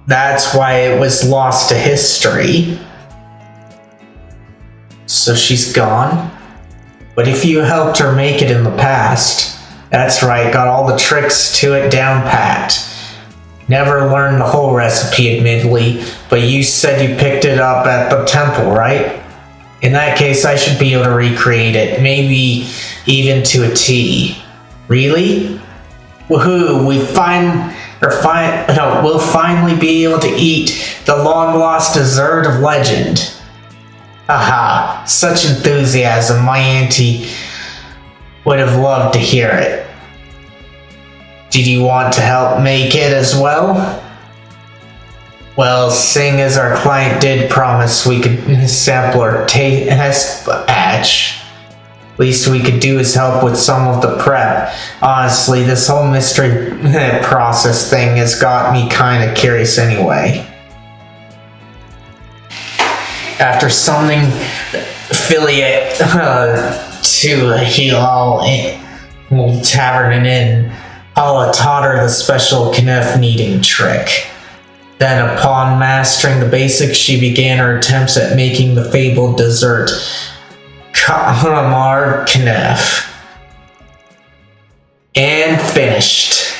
That's why it was lost to history. So she's gone. But if you helped her make it in the past, that's right, got all the tricks to it down pat. Never learned the whole recipe, admittedly, but you said you picked it up at the temple, right? In that case, I should be able to recreate it, maybe even to a T. Really? Woohoo! We'll finally be able to eat the long-lost dessert of legend. Haha! Such enthusiasm! My auntie would have loved to hear it. Did you want to help make it as well? Well, seeing as our client did promise we could sample our test batch, least we could do is help with some of the prep. Honestly, this whole mystery process thing has got me kind of curious anyway. After summoning affiliate to Hilal Tavern and Inn, Paula taught her the special knife kneading trick. Then, upon mastering the basics, she began her attempts at making the fabled dessert, Kamar Knef. And finished.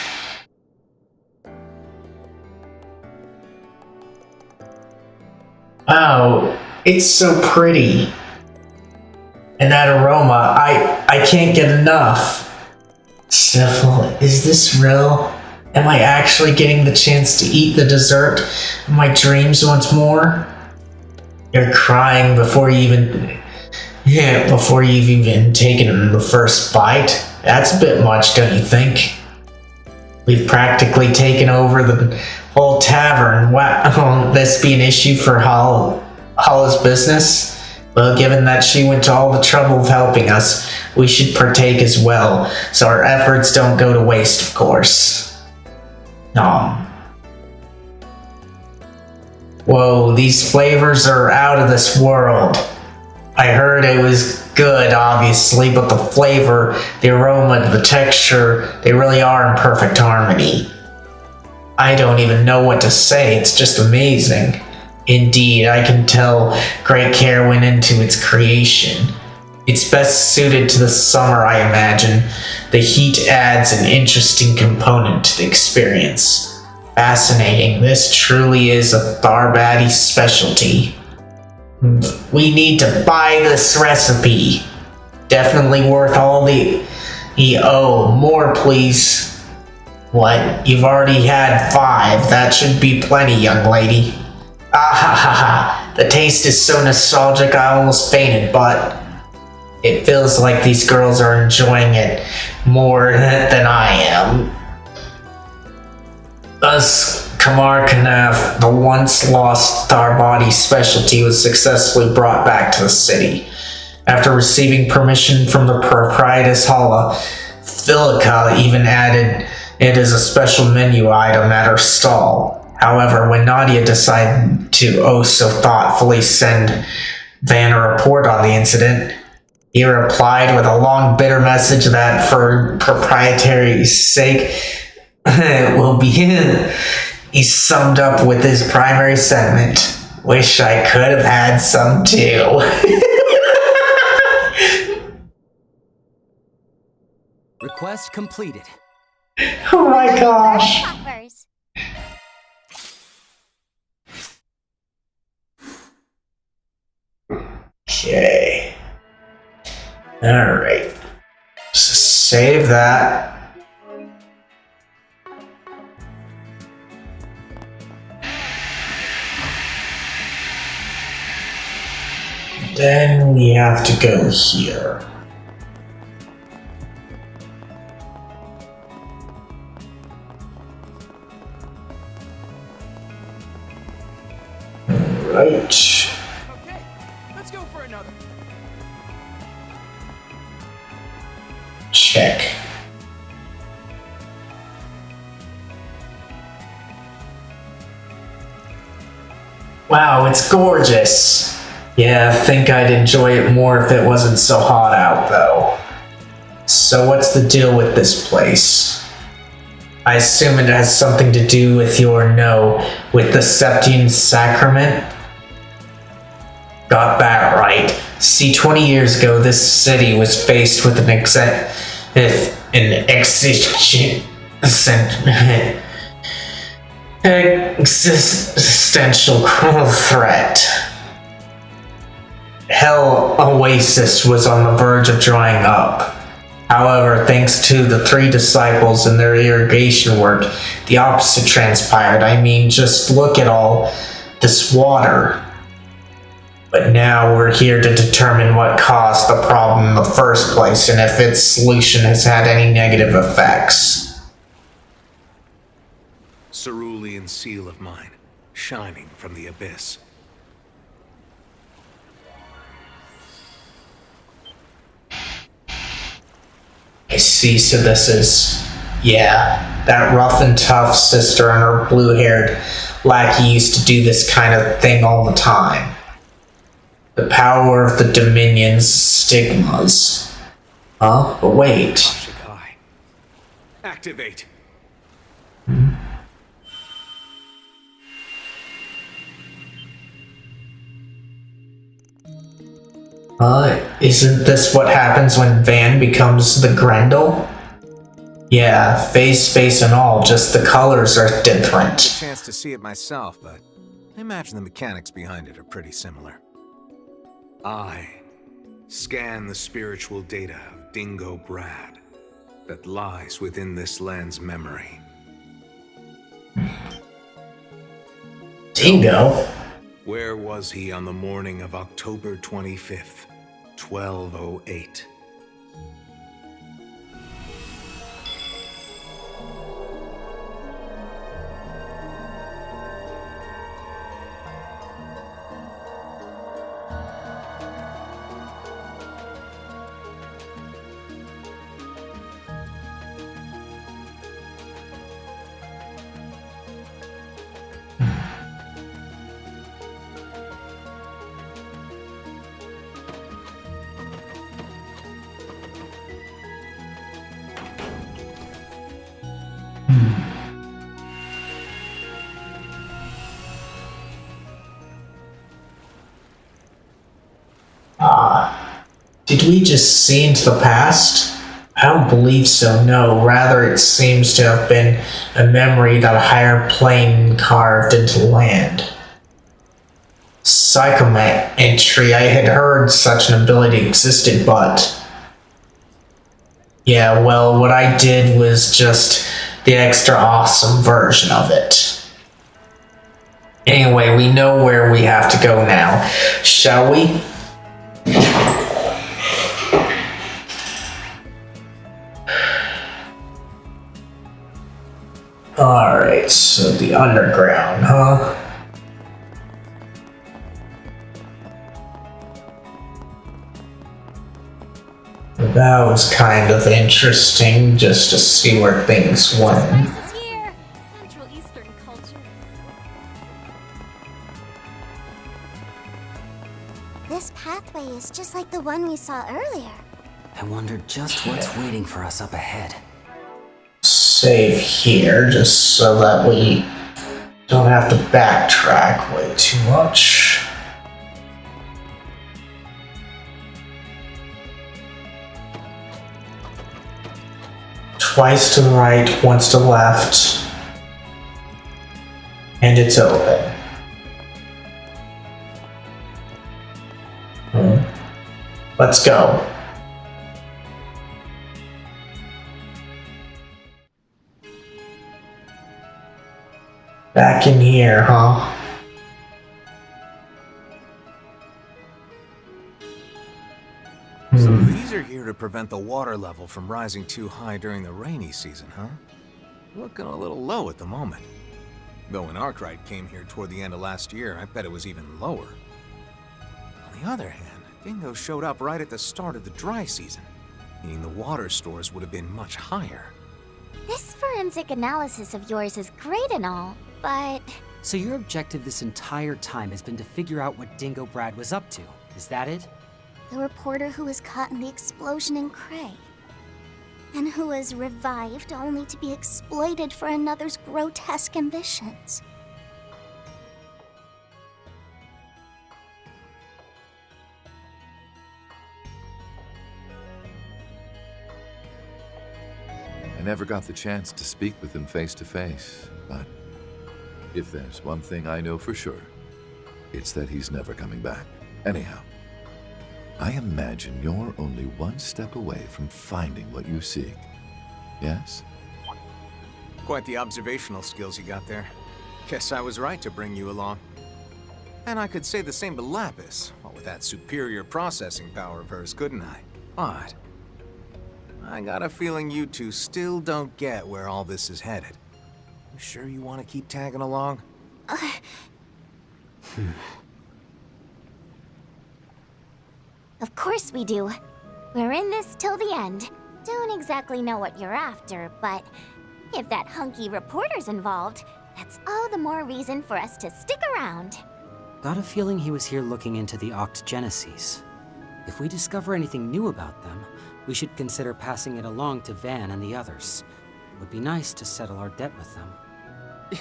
Wow, it's so pretty. And that aroma, I can't get enough. Syphil, is this real? Am I actually getting the chance to eat the dessert of my dreams once more? You're crying before you've even taken the first bite? That's a bit much, don't you think? We've practically taken over the whole tavern. Won't this be an issue for Holla's business? Well, given that she went to all the trouble of helping us, we should partake as well, so our efforts don't go to waste, of course. Whoa, these flavors are out of this world. I heard it was good, obviously, but the flavor, the aroma, the texture, they really are in perfect harmony. I don't even know what to say, it's just amazing. Indeed, I can tell great care went into its creation. It's best suited to the summer, I imagine. The heat adds an interesting component to the experience. Fascinating, this truly is a Tharbadi specialty. We need to buy this recipe. Definitely worth all the... more please. What? You've already had 5. That should be plenty, young lady. Ah ha ha ha. The taste is so nostalgic I almost fainted, but... it feels like these girls are enjoying it more than I am. Thus, Kamar Knaf, the once lost Tharbadi specialty, was successfully brought back to the city. After receiving permission from the proprietress Hala, Philica even added it as a special menu item at her stall. However, when Nadia decided to so thoughtfully send Van a report on the incident, he replied with a long, bitter message that, for propriety's sake, will be. He summed up with his primary sentiment: "Wish I could have had some too." Request completed. Oh my gosh. Poppers. Okay. Alright. Save that. Then we have to go here. Right. Okay, let's go for another. Check. Wow, it's gorgeous. Yeah, I think I'd enjoy it more if it wasn't so hot out, though. So what's the deal with this place? I assume it has something to do with with the Septian Sacrament? Got that right. See, 20 years ago, this city was faced with an Existential threat. Hell Oasis was on the verge of drying up. However, thanks to the 3 disciples and their irrigation work, the opposite transpired. I mean, just look at all this water. But now we're here to determine what caused the problem in the first place and if its solution has had any negative effects. Cerulean seal of mine, shining from the abyss. I see, so this is... yeah, that rough and tough sister and her blue-haired lackey used to do this kind of thing all the time. The power of the Dominion's stigmas. Huh? But wait. Shikai. Activate. Isn't this what happens when Van becomes the Grendel? Yeah, phase space and all, just the colors are different. Chance to see it myself, but I imagine the mechanics behind it are pretty similar. I scan the spiritual data of Dingo Brad that lies within this land's memory. Dingo? Where was he on the morning of October 25th, 1208? Did we just see into the past? I don't believe so, no. Rather, it seems to have been a memory that a higher plane carved into land. Psychometry, I had heard such an ability existed, but... yeah, well, what I did was just the extra awesome version of it. Anyway, we know where we have to go now, shall we? Alright, so the underground, huh? That was kind of interesting, just to see where things went. This is here. Central Eastern culture. This pathway is just like the one we saw earlier. I wonder just what's waiting for us up ahead. Save here, just so that we don't have to backtrack way too much. Twice to the right, once to the left, and it's open. Let's go. Back in here, huh? So these are here to prevent the water level from rising too high during the rainy season, huh? Looking a little low at the moment. Though when Arkwright came here toward the end of last year, I bet it was even lower. On the other hand, Dingo showed up right at the start of the dry season, meaning the water stores would have been much higher. This forensic analysis of yours is great and all, but... So your objective this entire time has been to figure out what Dingo Brad was up to, is that it? the reporter who was caught in the explosion in Cray, and who was revived only to be exploited for another's grotesque ambitions. I never got the chance to speak with him face to face, but If there's one thing I know for sure, it's that he's never coming back. Anyhow, I imagine you're only one step away from finding what you seek. Yes? Quite the observational skills you got there. Guess I was right to bring you along. And I could say the same to Lapis, what with that superior processing power of hers, couldn't I? But I got a feeling you two still don't get where all this is headed. You sure you want to keep tagging along? Of course we do. We're in this till the end. Don't exactly know what you're after, but if that hunky reporter's involved, that's all the more reason for us to stick around. Got a feeling he was here looking into the Octogeneses. If we discover anything new about them, we should consider passing it along to Van and the others. Would be nice to settle our debt with them.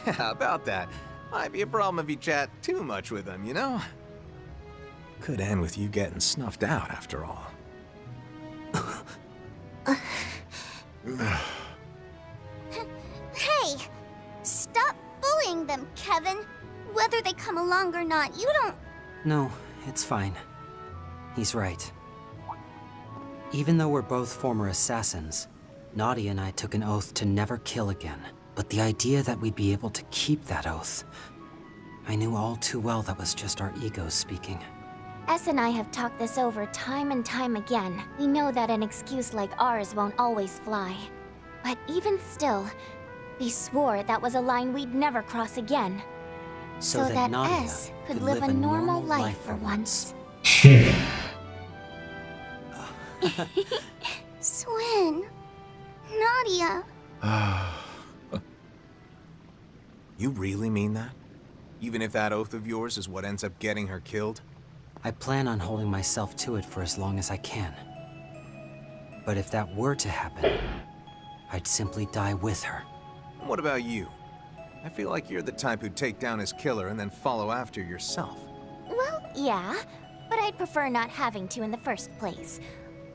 Yeah, about that. Might be a problem if you chat too much with them, you know? Could end with you getting snuffed out, after all. Hey! Stop bullying them, Kevin! Whether they come along or not, you don't... No, it's fine. He's right. Even though we're both former assassins, Nadia and I took an oath to never kill again. But the idea that we'd be able to keep that oath... I knew all too well that was just our egos speaking. S and I have talked this over time and time again. We know that an excuse like ours won't always fly. But even still, we swore that was a line we'd never cross again. So that Nadia S could live a normal life for once. Swin. Nadia. You really mean that? Even if that oath of yours is what ends up getting her killed? I plan on holding myself to it for as long as I can. But if that were to happen, I'd simply die with her. What about you? I feel like you're the type who'd take down his killer and then follow after yourself. Well, yeah, but I'd prefer not having to in the first place.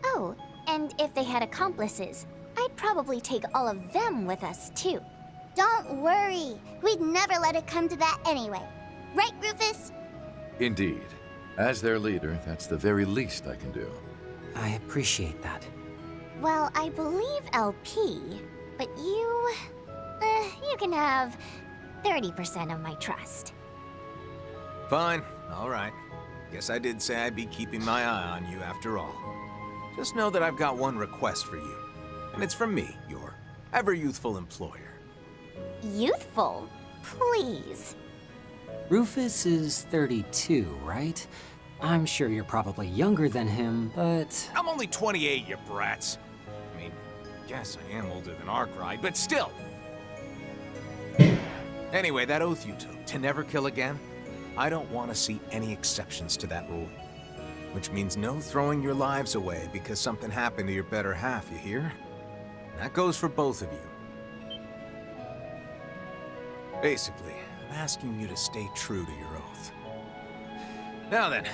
Oh, and if they had accomplices, I'd probably take all of them with us, too. Don't worry. We'd never let it come to that anyway. Right, Rufus? Indeed. As their leader, that's the very least I can do. I appreciate that. Well, I believe LP, but you can have 30% of my trust. Fine, all right. Guess I did say I'd be keeping my eye on you after all. Just know that I've got one request for you, and it's from me, your ever-youthful employer. Youthful? Please. Rufus is 32, right? I'm sure you're probably younger than him, but... I'm only 28, you brats. I mean, guess I am older than Arkwright, but still. Anyway, that oath you took, to never kill again, I don't want to see any exceptions to that rule. Which means no throwing your lives away because something happened to your better half, you hear? That goes for both of you. Basically, I'm asking you to stay true to your oath. Now then,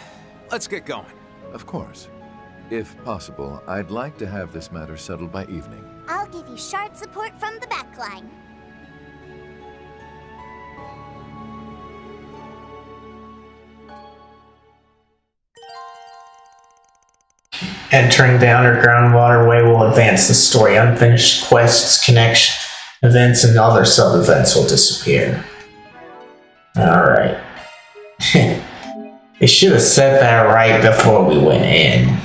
let's get going. Of course. If possible, I'd like to have this matter settled by evening. I'll give you sharp support from the back line. Entering the underground waterway will advance the story. Unfinished quests, connection events, and other sub-events will disappear. Alright. They should have said that right before we went in.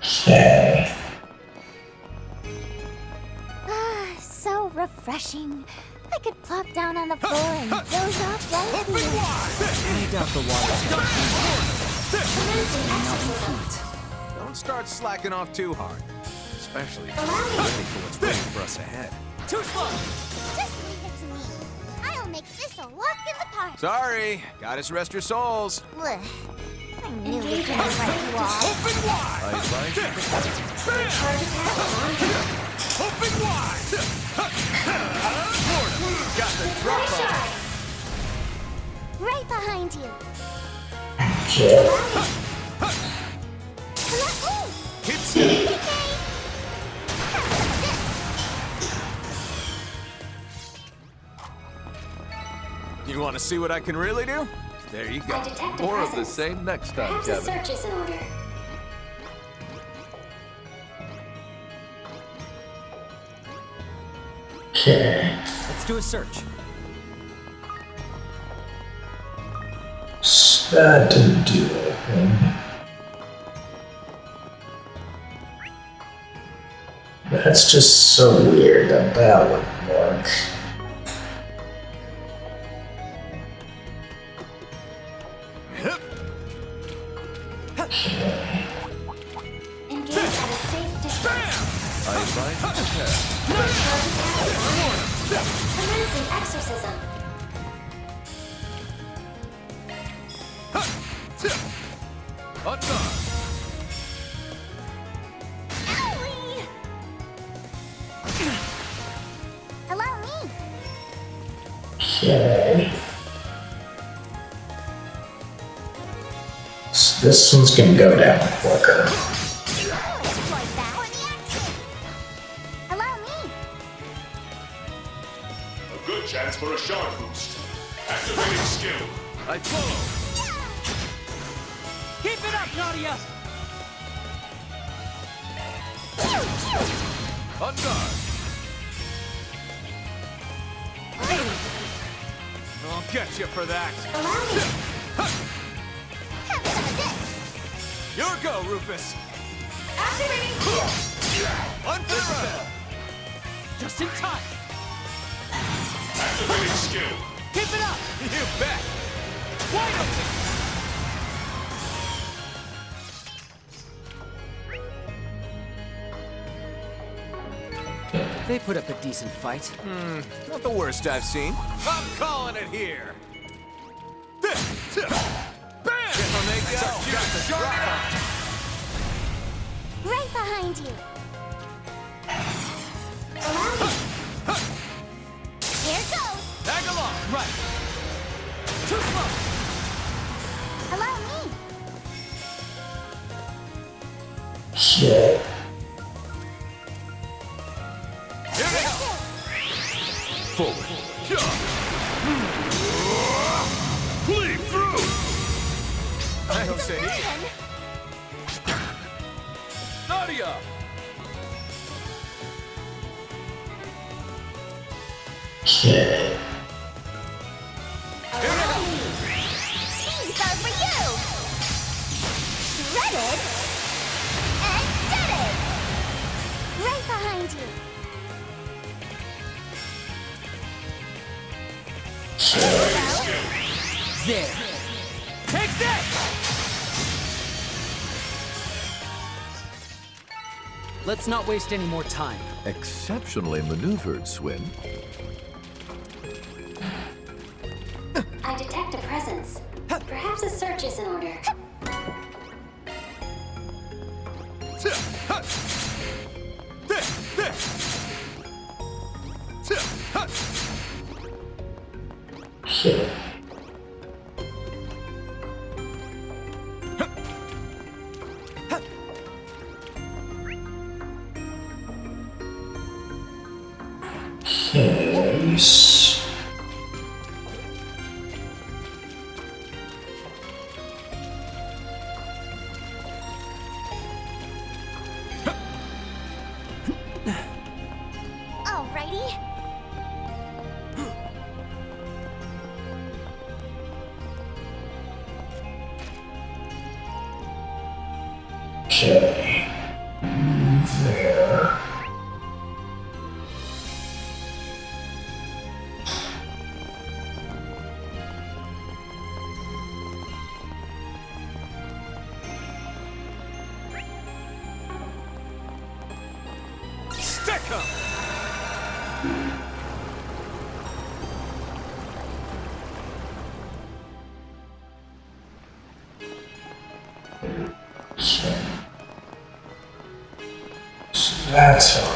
Okay. Ah, so refreshing. I could plop down on the floor and doze off right here. I doubt the water's Don't start slacking off too hard. Especially if you're ready for what's waiting for us ahead. Too slow! Just leave it to me. I'll make this a walk in the park. Sorry, goddess rest your souls. Blech. I knew we couldn't let you off. Open wide! I advise you Open wide! Got the drop on. Right behind you. Okay. Come on, move. Keep steady. Want to see what I can really do? There you go. I detect a More of the presence. same next time, Perhaps a Kevin. search is in order. Okay. Let's do a search. That didn't do anything. That's just so weird that that wouldn't work. Engage at a safe distance. I advise you to pass. Commencing exorcism. On guard. Owie! Allow me. Okay. So this one's gonna go down quicker. Exploit that for the action. Allow me. A good chance for a shard boost. Activating skill. I follow. Keep it up, Nadia! On guard. I'll get you for that. Allow me. Have some of this. Your go, Rufus. Activating skill. Unfair. Just in time! Activating skill. Keep it up! You bet. Wide open! They put up a decent fight. Not the worst I've seen. I'm calling it here. Bam! When they go, got the drop. Right behind you. Allow me. Here goes. Tag along. Right! Too slow! Allow me. Okay. Here they go. Forward. Bleed through. I don't say he. Then Nadia! Okay. Allow me. these are for you. Shredded and deaded. Right behind you. There! Take that! Let's not waste any more time. Exceptionally maneuvered, Swin. I detect a presence. Perhaps a search is in order. Okay. Case. Alrighty. Okay. Move there. Stick 'em. Okay. So that's all.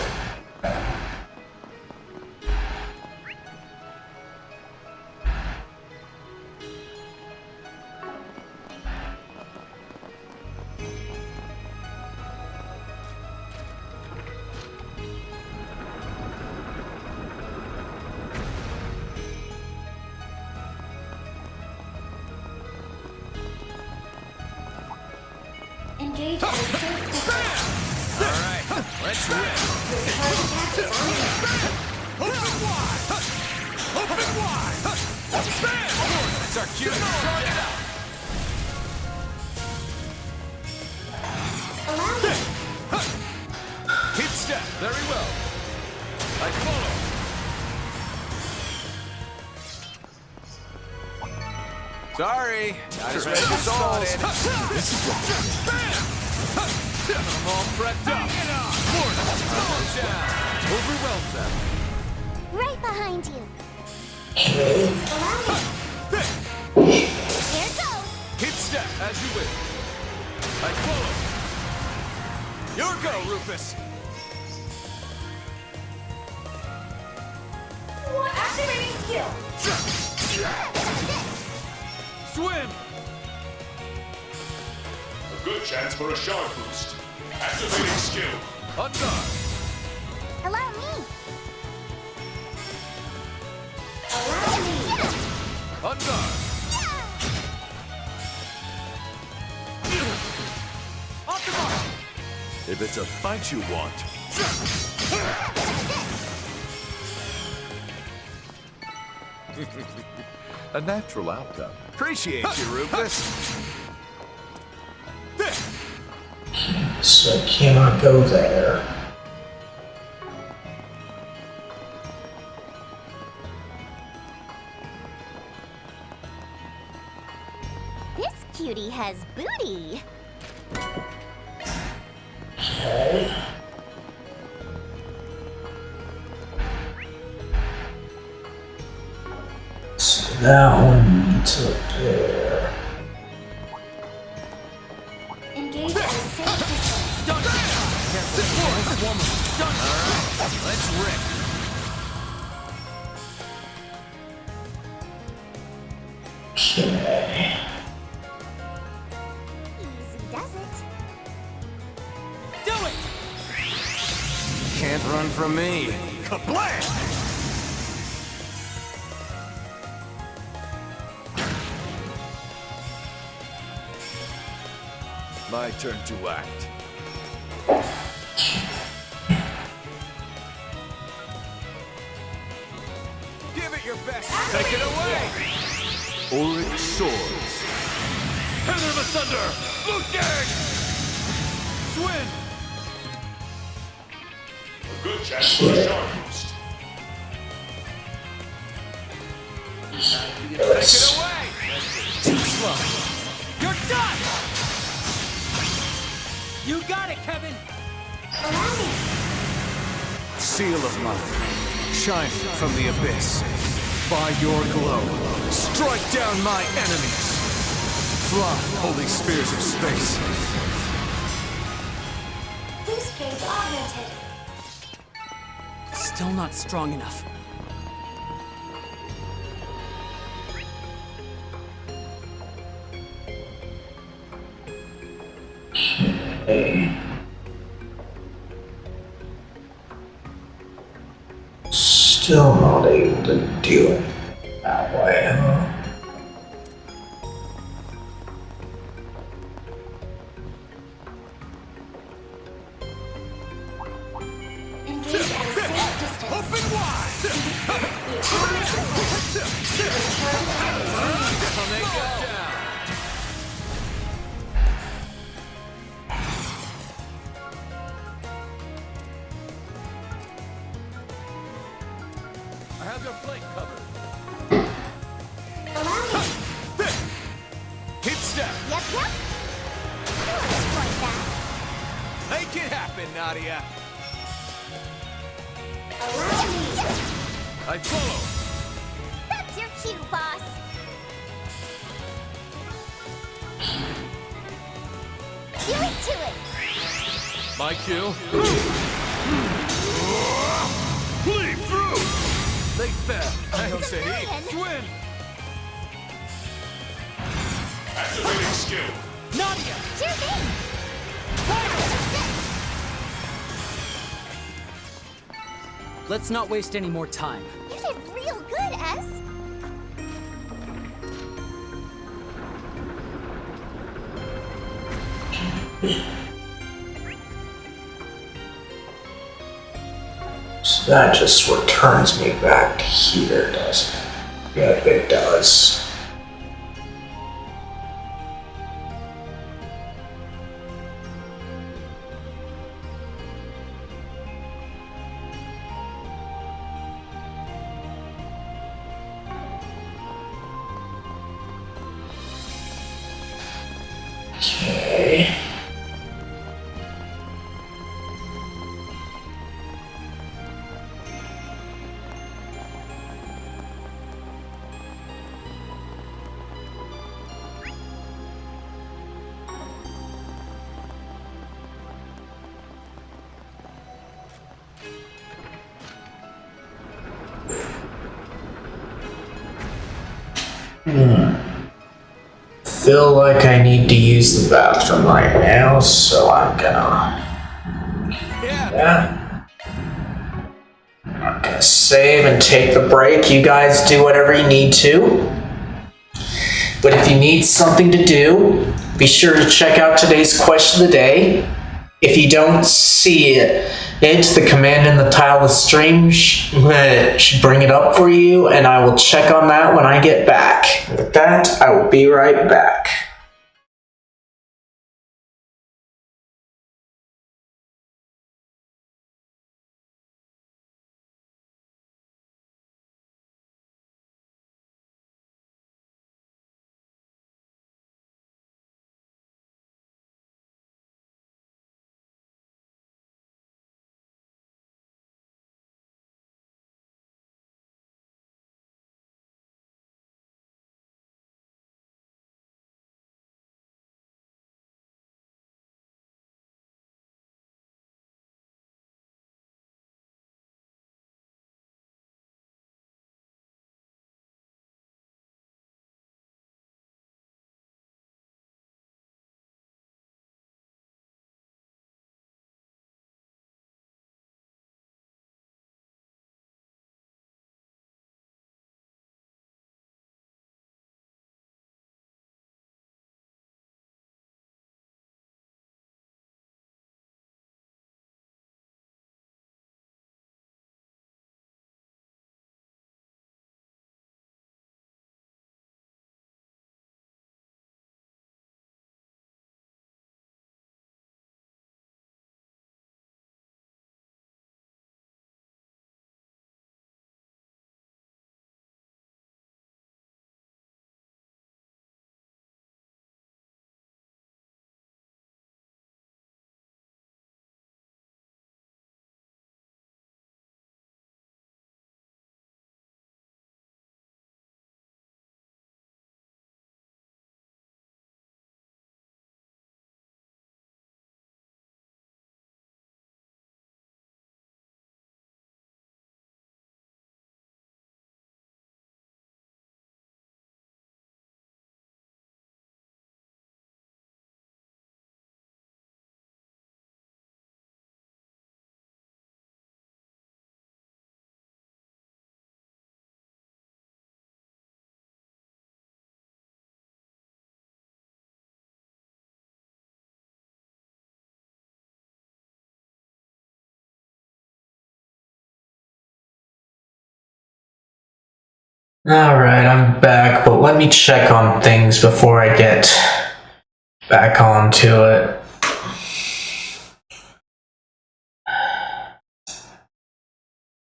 Engage at a safe distance. Alright, let's rip. Target active on. Open wide! Open wide! Bam! That's our cue. Target out! Allow me. Hit step. Very well. I follow. Sorry. Got his ready to started. This is what I'm all prepped up. Get on! Calm down. Overwhelm them. Right behind you. Allow me. Here goes. Hit step as you wish. I follow. Your go, Rufus. Activating skill. Swim. A good chance for a sharp boost. Activating skill. On guard. Allow me. Allow me. On guard. Off the mark. If it's a fight you want, A natural outcome. Appreciate you, Rufus. So I cannot go there. This cutie has booty. Okay. So that one needs up there. Engage at a safe distance. Done. This woman. Done. All right. Let's rip. Okay. Easy does it. Do it. Can't run from me. Kablam! my turn to act. Give it your best. Take it away. Oryx swords. Heather of Thunder. Blue Gang. Swim. A good chance for a sharp boost. Take it away. Too slow. You're done. You got it, Kevin. Allow me. Seal of mine, shining from the abyss. By your glow, strike down my enemies. Fly, holding spears of space. Boost gauge augmented. Still not strong enough. Still not able to do it that way, huh? Engage at a safe distance. Open wide! I'll make it down. I have your flank covered. Allow me. Hit step. Yep, yep. Let's try that. Make it happen, Nadia. Allow me. I follow. That's your cue, boss. Do it to it. My cue. Bleed through. They fell. I don't say he. Ryan. Swim. Activating skill. Nadia. Sure thing. Let's not waste any more time. You did real good, S. So that just returns me back to here, doesn't it? Yep, it does. Okay. Feel like I need to use the bathroom right now, so I'm gonna. Yeah. I'm gonna save and take the break. You guys do whatever you need to. But if you need something to do, be sure to check out today's question of the day. If you don't see it, the command in the title of the stream should bring it up for you, and I will check on that when I get back. With that, I will be right back. Alright, I'm back, but let me check on things before I get back onto it.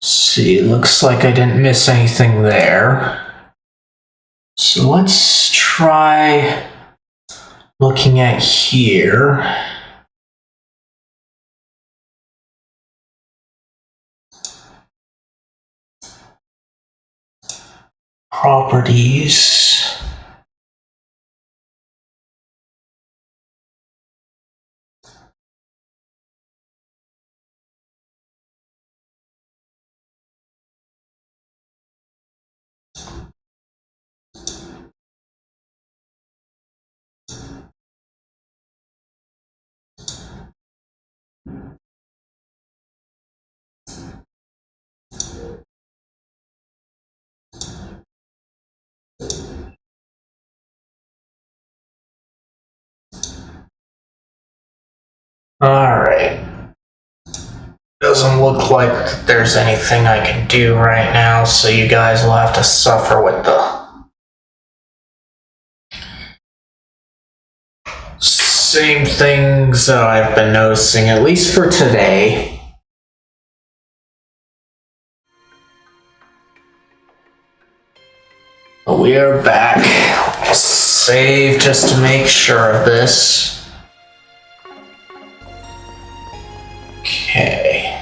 See, looks like I didn't miss anything there. So let's try looking at here. Properties. Alright. Doesn't look like there's anything I can do right now, so you guys will have to suffer with the same things I've been noticing, at least for today. But we are back. Save just to make sure of this. Okay.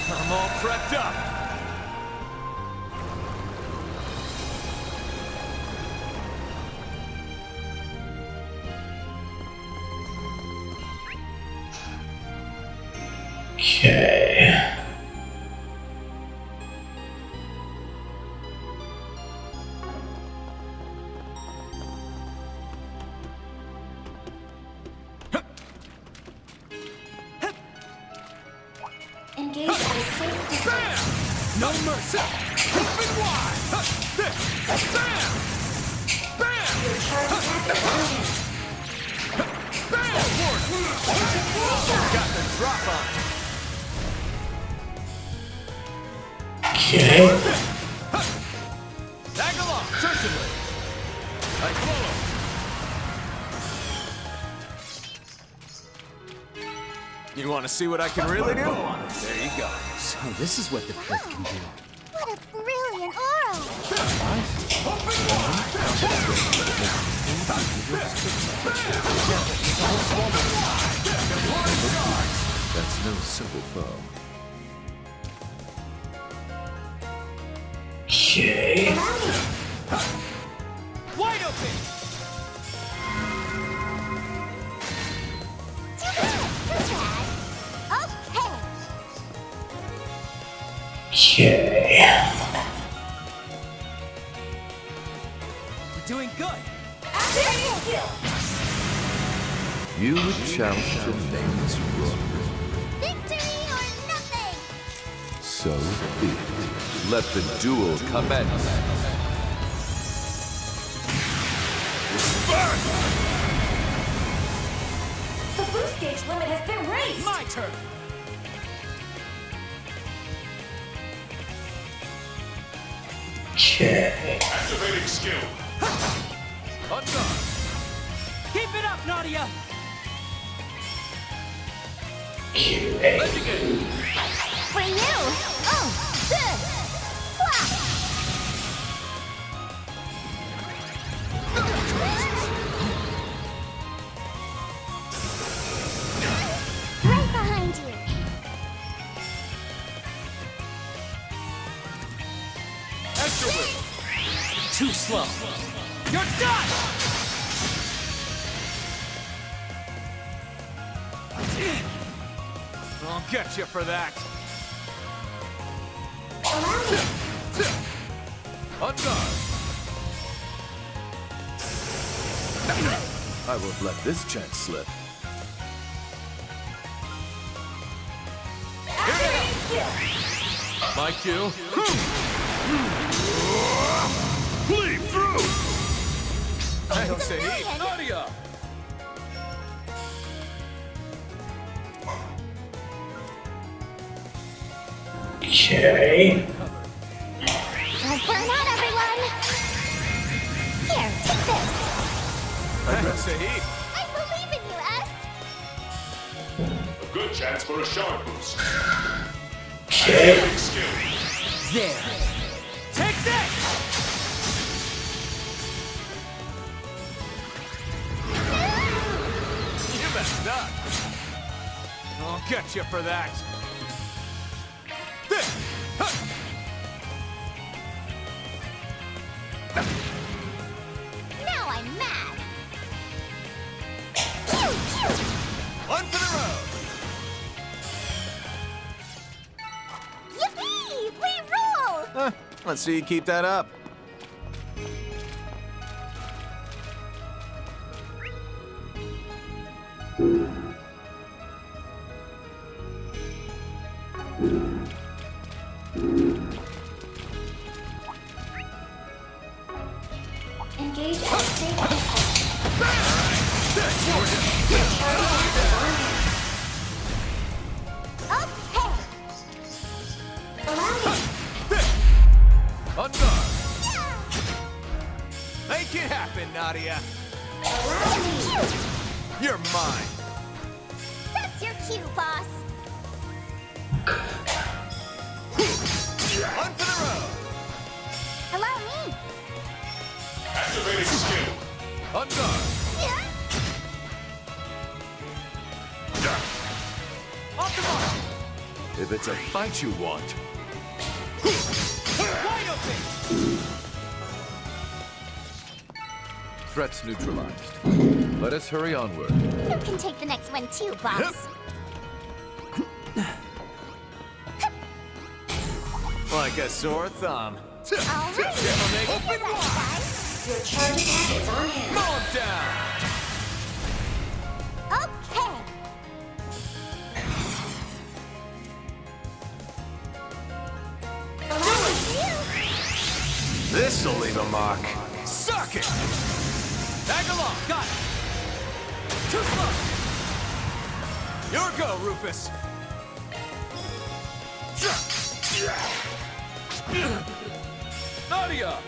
I'm all prepped up. Okay. Engage at a safe distance. Bam! No mercy. Open wide. Bam! Bam! Your charge attack is Bam! Got the drop on. Okay. Tag along, certainly. I follow. You want to see what I can really do? There you go. So this is what the fifth can do. What a brilliant aura! That's no simple foe. Okay. Wide open. Okay. We're doing good. You would challenge a nameless rook. Victory or nothing! So be it. Let the duel commence. The boost gauge limit has been raised. My turn. Okay. Activating skill. On guard. Keep it up, Nadia! Okay. For you! Oh! Good! Right behind you! Extra whip. Too slow. You're done. I'll get you for that. On guard. I won't let this chance slip. My cue. Bleed through. I don't say eat. Nadia. Okay. Don't burn out, everyone! Here, take this! I don't say eat. I believe in you, S! A good chance for a sharp boost. Okay. Activating skill. There. Take this. You messed up. I'll get you for that. This. Now I'm mad! On for the road. Yippee! We rule! Let's see you keep that up. Okay. On guard. Make it happen, Nadia. You're mine. That's your cue, boss. On for the road. Allow me. Activating skill. On guard. Off the mark. If it's a fight you want, Wide open. threats neutralized. Let us hurry onward. You can take the next one too, boss. Like a sore thumb. All right. Open wide. Your charge attack is on hand. Mow him down. Okay. This'll leave a mark. Suck it! Tag along. Got it. Too slow. Your go, Rufus. Nadia!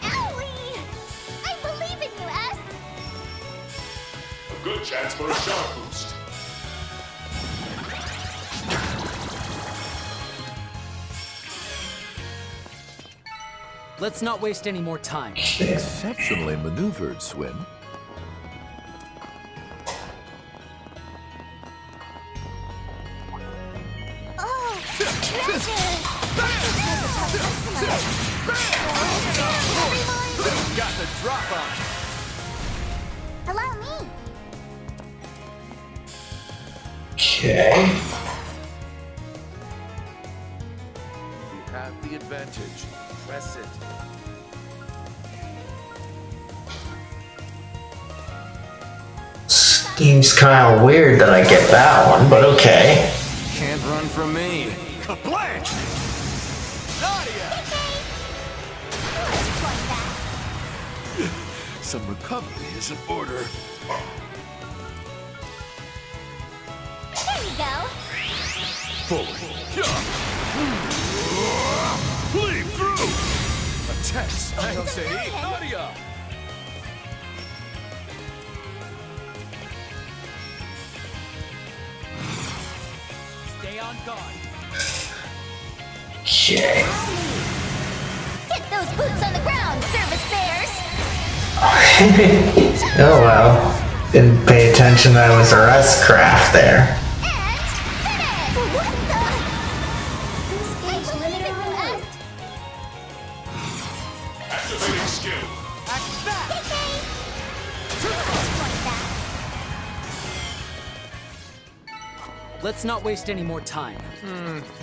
Owie! I believe in you, S. A good chance for a sharp boost. Let's not waste any more time. Exceptionally maneuvered, Swin. Oh, treasure! Got the drop on. Allow me. Okay. You have the advantage. Press it. Seems kind of weird that I get that one, but okay. Can't run from me. Kablanch! Nadia! Some recovery is in order. There you go. Forward. Bleed through! Attacks. I don't say eat. Nadia! Stay on guard. Okay. Get those boots on the ground, service bears. Oh well. Didn't pay attention that it was a rest craft there. And finish! What the? This gauge limiter removed. Activating skill. Act back! Let's not waste any more time.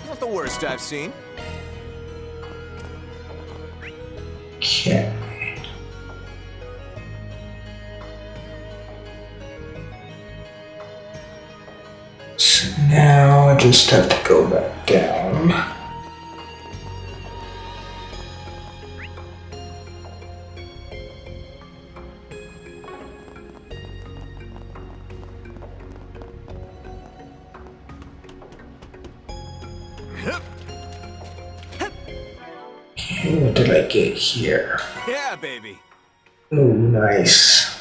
Not the worst I've seen. Okay. So now I just have to go back down. Okay, what did I get here? Yeah, baby. Ooh, nice.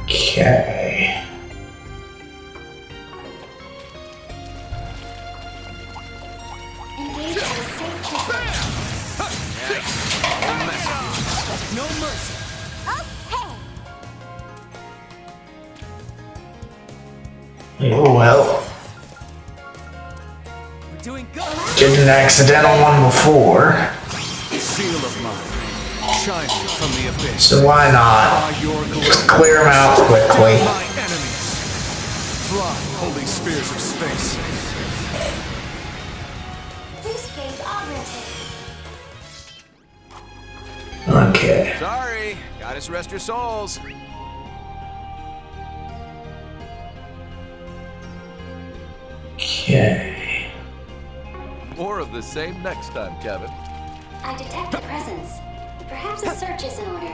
Okay. Engage at a safe distance. No mercy. Okay. Oh well. We're doing good. Did an accidental one before, Seal of mine. Shining from the abyss. so why not? By your Just glow. clear them out quickly. My enemies. Fly, holding spears of space. Boost gauge augmented. Okay. Sorry, gotta rest your souls. Okay. More of the same next time, Kevin. I detect a presence. Perhaps a search is in order.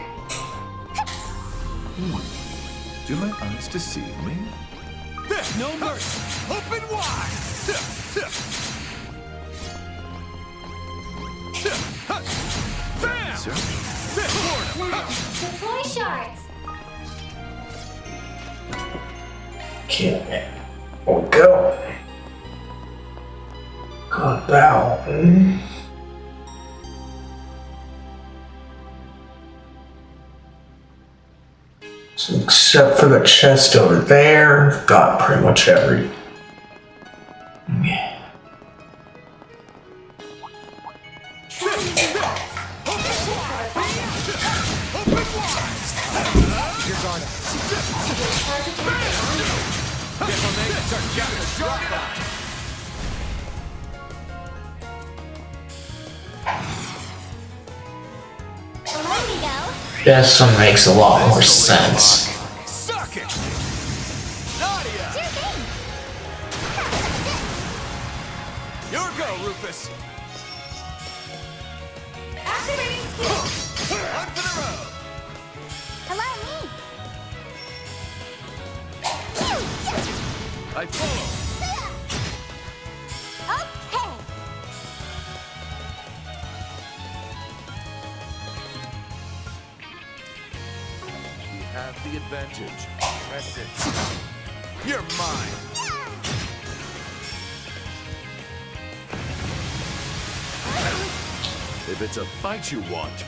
Do my eyes deceive me? No mercy. Open wide. Bam! Sir? Deploy shards. Okay. We'll go. Got that one. So except for the chest over there, got pretty much every. Yeah. There we go. This one makes a lot more sense. Suck it! Nadia! Sure thing. Your go, Rufus! Activating skill. On for the road! Allow me. I follow. Okay. We have the advantage. Press it. You're mine! If it's a fight you want,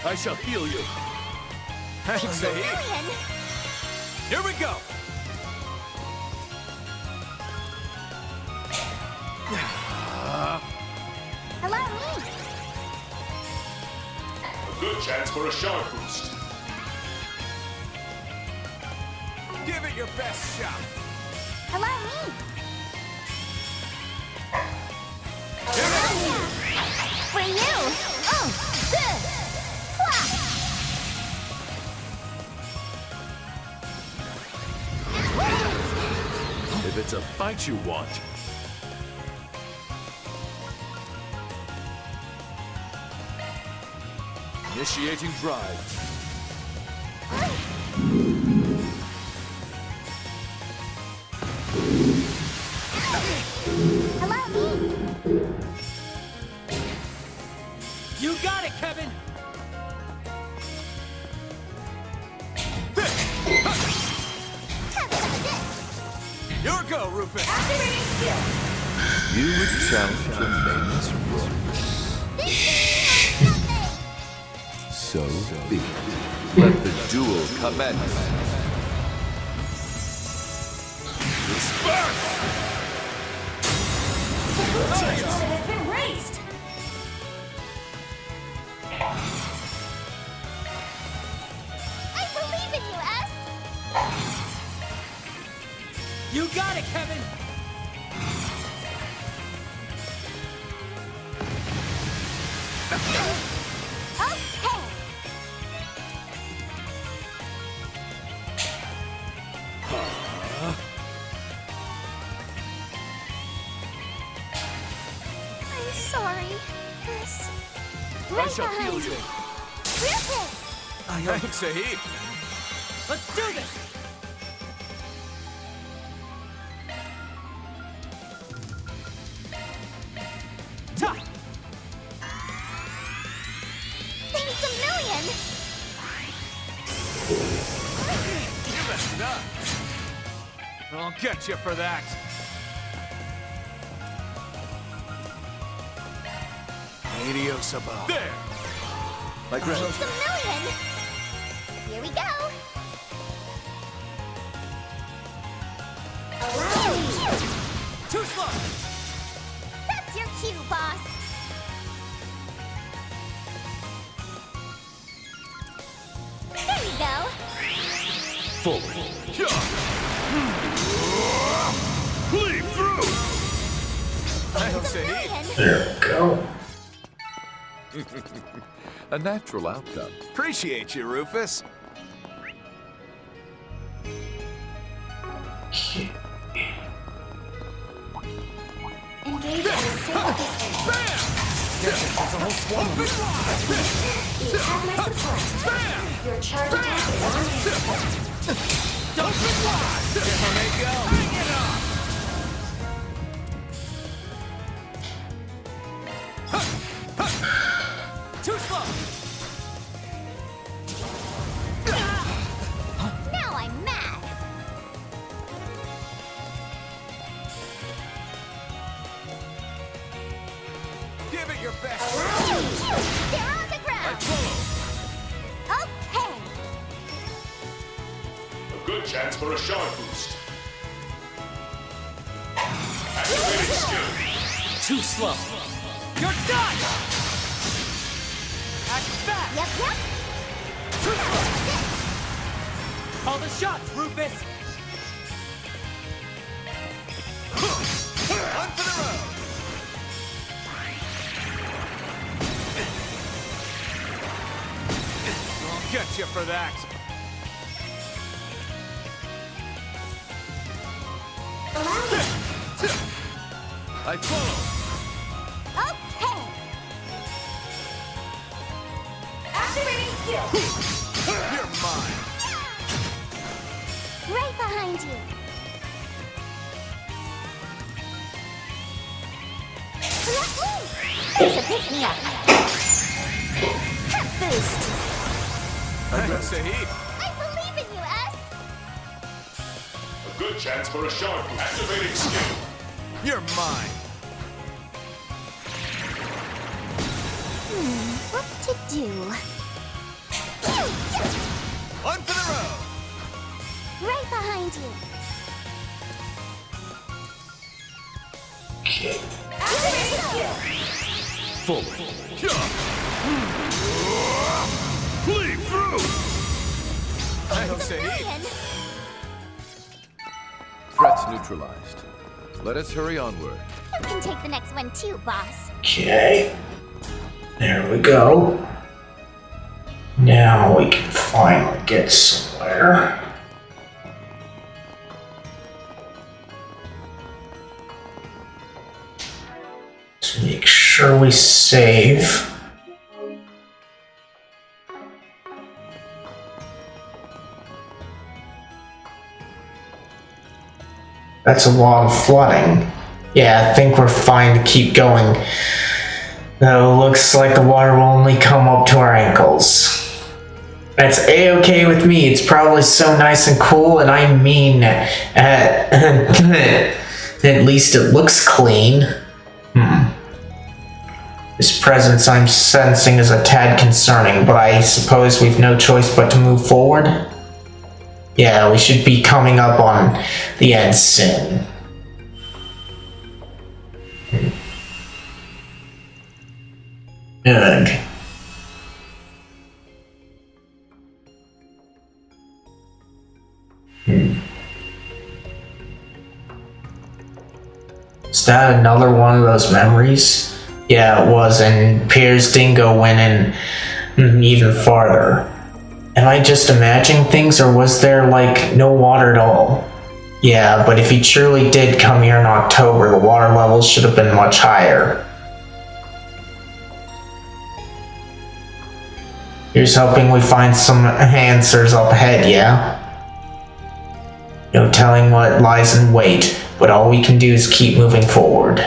I shall heal you. Thanks, Zahid. Million. Here we go! Allow me. A good chance for a shard boost. Give it your best shot! Allow me. For you. Oh. If it's a fight you want, initiating drive. Allow me. You got it, Kevin! Your go, Rufus! Activating skill. You would challenge a nameless rogue. So be it. Let the duel commence. Disperse! Has been raised. I believe in you, S. You got it, Kevin! Okay. I'm sorry, S. I shall heal you. Rufus! Thanks, Zahid. Let's do this! Ta! Thanks a million! You messed up. I'll get you for that. Adios above. There! My Thanks gratitude. a million! Here we go! Allow me. Too slow! That's your cue, boss! There you go! Forward. Bleed through! Thanks, Thanks a Zahid. million! There we go. A natural outcome. Appreciate you, Rufus. Engage at a safe distance. You have my support. Your charge attack is on Too slow. Now I'm mad. Give it your best. They're on the ground. Okay. A good chance for a shard boost. Activating skill. Too slow. You're done. Act fast. Yep. Call the shots, Rufus! On for the road. I'll get you for that. I follow. Okay. activating skill. You're mine. Right behind you. Let loose. There's a pick me up. Hip boost. Sahib. I believe in you, S. A good chance for a shard boost. Activating skill. You're mine. What to do? On for the road. Right behind you. Activating skill. Forward. Bleed through. Sahib. Ryan, Threats neutralized. Let us hurry onward. you can take the next one too, boss. Okay. There we go. Now we can finally get somewhere. Let's make sure we save. That's a lot of flooding. Yeah, I think we're fine to keep going. Though looks like the water will only come up to our ankles. That's a-okay with me. It's probably so nice and cool, and I mean, at least it looks clean. This presence I'm sensing is a tad concerning, but I suppose we've no choice but to move forward. Yeah, we should be coming up on the end soon. Good. Is that another one of those memories? Yeah, it was, and Pierre's dingo went in even farther. Am I just imagining things, or was there, like, no water at all? Yeah, but if he truly did come here in October, the water levels should have been much higher. Here's hoping we find some answers up ahead, yeah? No telling what lies in wait, but all we can do is keep moving forward.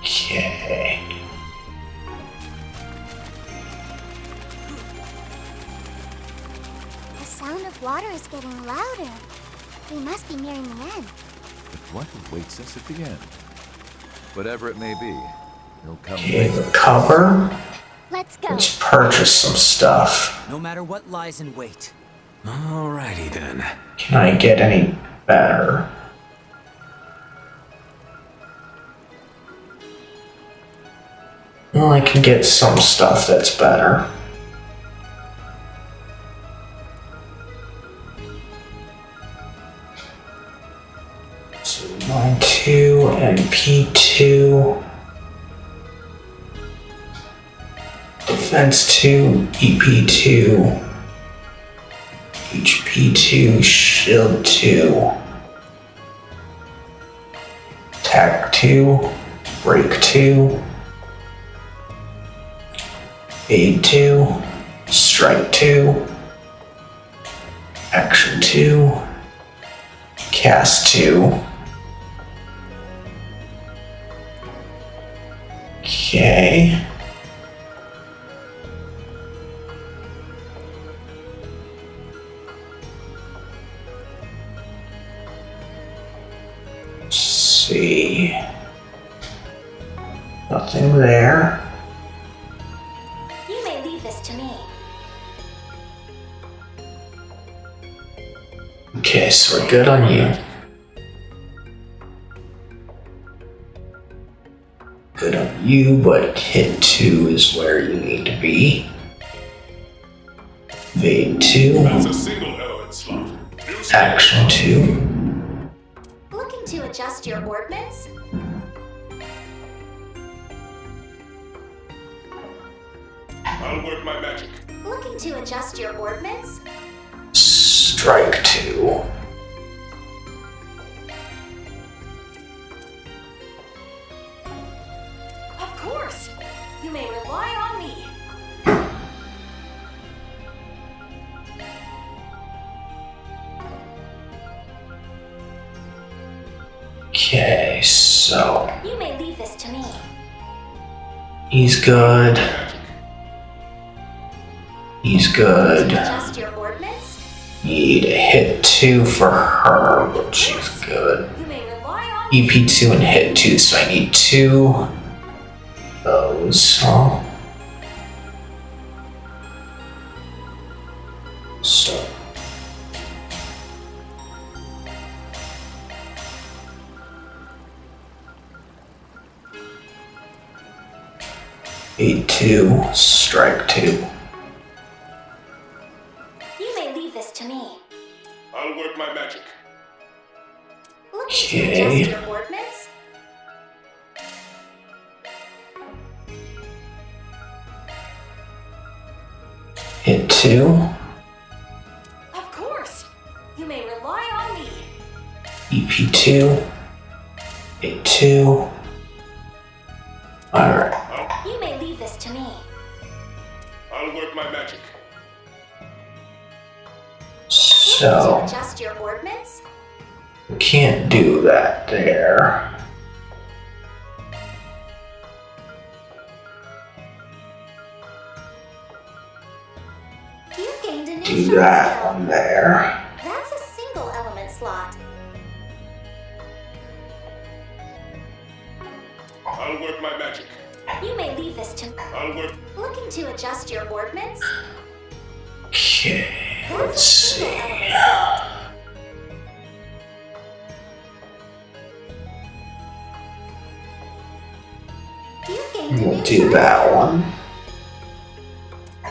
Okay. The sound of water is getting louder. We must be nearing the end. But what awaits us at the end? Whatever it may be, it'll come Okay, later. recover. Let's go. Let's purchase some stuff. No matter what lies in wait. Alrighty then. Can I get any better? Well, I can get some stuff that's better. P2 and P2. Defense 2, EP2. HP2, Shield 2. Attack 2, Break 2. Aid 2, Strike 2. Action 2. Cast 2. Okay. Let's see. Nothing there. You may leave this to me. Okay, so we're good on you. Good on you, but hit 2 is where you need to be. Evade 2. That's a single element slot. New skill. Action 2. Looking to adjust your ordnance? I'll work my magic. Looking to adjust your ordnance? Strike 2. Of course! You may rely on me. Okay, so You may leave this to me. he's good. He's good. Adjust your ordnance? Need a hit 2 for her, but she's good. You may rely on me. EP2 and hit 2, so I need 2 those. Huh? So. E2, strike 2. You may leave this to me. I'll work my magic. Looking to Okay. adjust your ordnance? Hit 2, Of course! You may rely on me. EP2, hit 2. Alright, You may leave this to me. I'll work my magic. Looking to so adjust your ordnance? can't do that there. You gained a new Do shot that skill. one there. That's a single element slot. I'll work my magic. You may leave this to me. I'll work. Looking to adjust your ordnance? Okay, That's let's a single see. element slot. You gained a We'll new do shot that skill. one.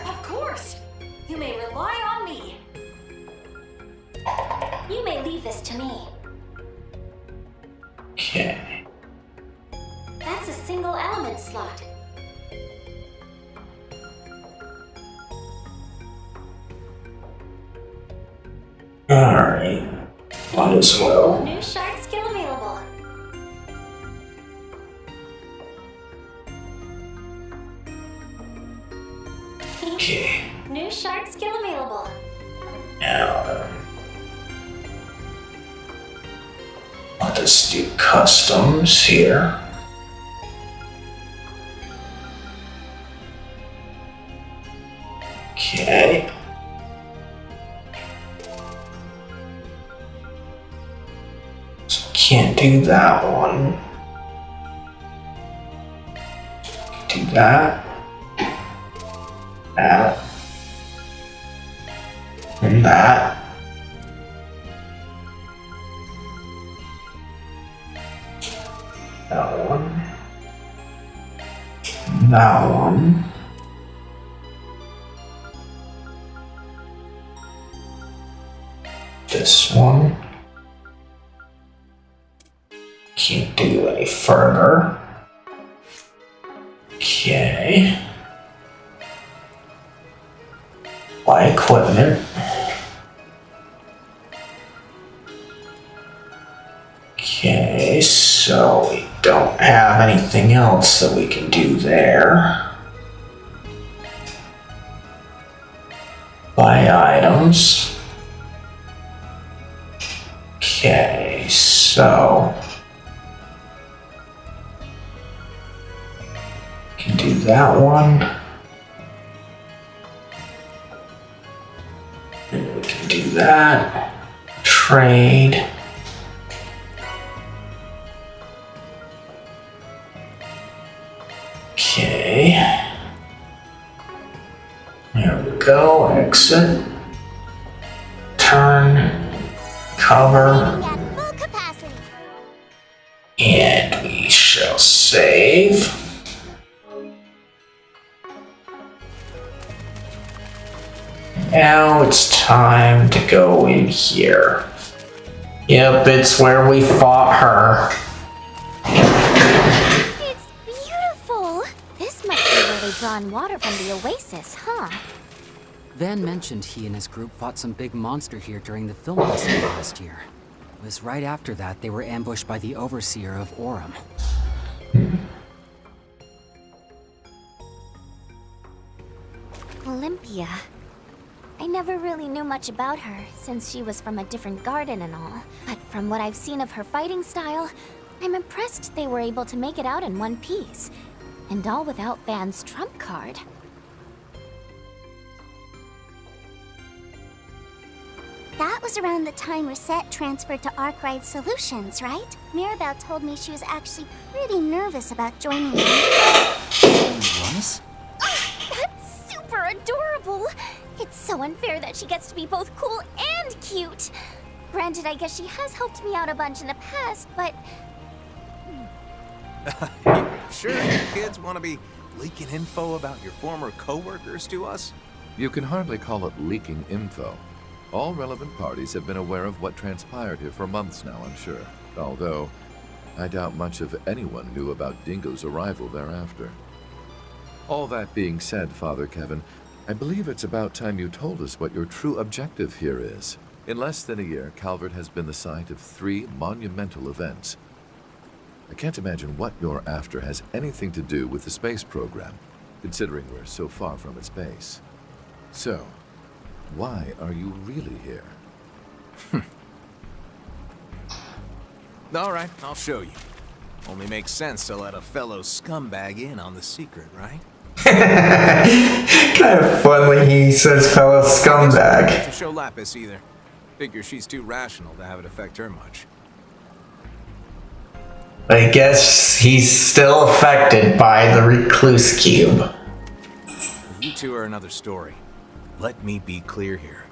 Of course. You may rely on me. You may leave this to me. Okay. That's a single element slot. Alright. Might as well. New shark skill available. Okay. New shark skill available. Now, let us do customs here. Okay. So can't do that one. Do that. That. And that. That one. That one. This one. Can't do any further. Okay. Buy equipment. Okay, so we don't have anything else that we can do there. Buy items. Okay, so can do that one. And we can do that. Trade. Okay. There we go. Exit. Turn. Cover. At full capacity. And we shall save. Now it's time to go in here. Yep, it's where we fought her. It's beautiful. This must be where they draw in water from the oasis, huh? Van mentioned he and his group fought some big monster here during the film festival last year. It was right after that they were ambushed by the overseer of Orem. Olympia. I never really knew much about her, since she was from a different garden and all. But from what I've seen of her fighting style, I'm impressed they were able to make it out in one piece. And all without Van's trump card. That was around the time Reset transferred to Arkwright Solutions, right? Mirabelle told me she was actually pretty nervous about joining them. Was? That's super adorable! It's so unfair that she gets to be both cool and cute. Granted, I guess she has helped me out a bunch in the past, but... Sure you kids want to be leaking info about your former co-workers to us? You can hardly call it leaking info. All relevant parties have been aware of what transpired here for months now, I'm sure. Although, I doubt much of anyone knew about Dingo's arrival thereafter. All that being said, Father Kevin, I believe it's about time you told us what your true objective here is. In less than a year, Calvert has been the site of 3 monumental events. I can't imagine what you're after has anything to do with the space program, considering we're so far from its base. So, why are you really here? All right, I'll show you. Only makes sense to let a fellow scumbag in on the secret, right? Kind of fun when he says fellow scumbag. To show Lapis either. Figure she's too rational to have it affect her much. I guess he's still affected by the recluse cube. You two are another story. Let me be clear here.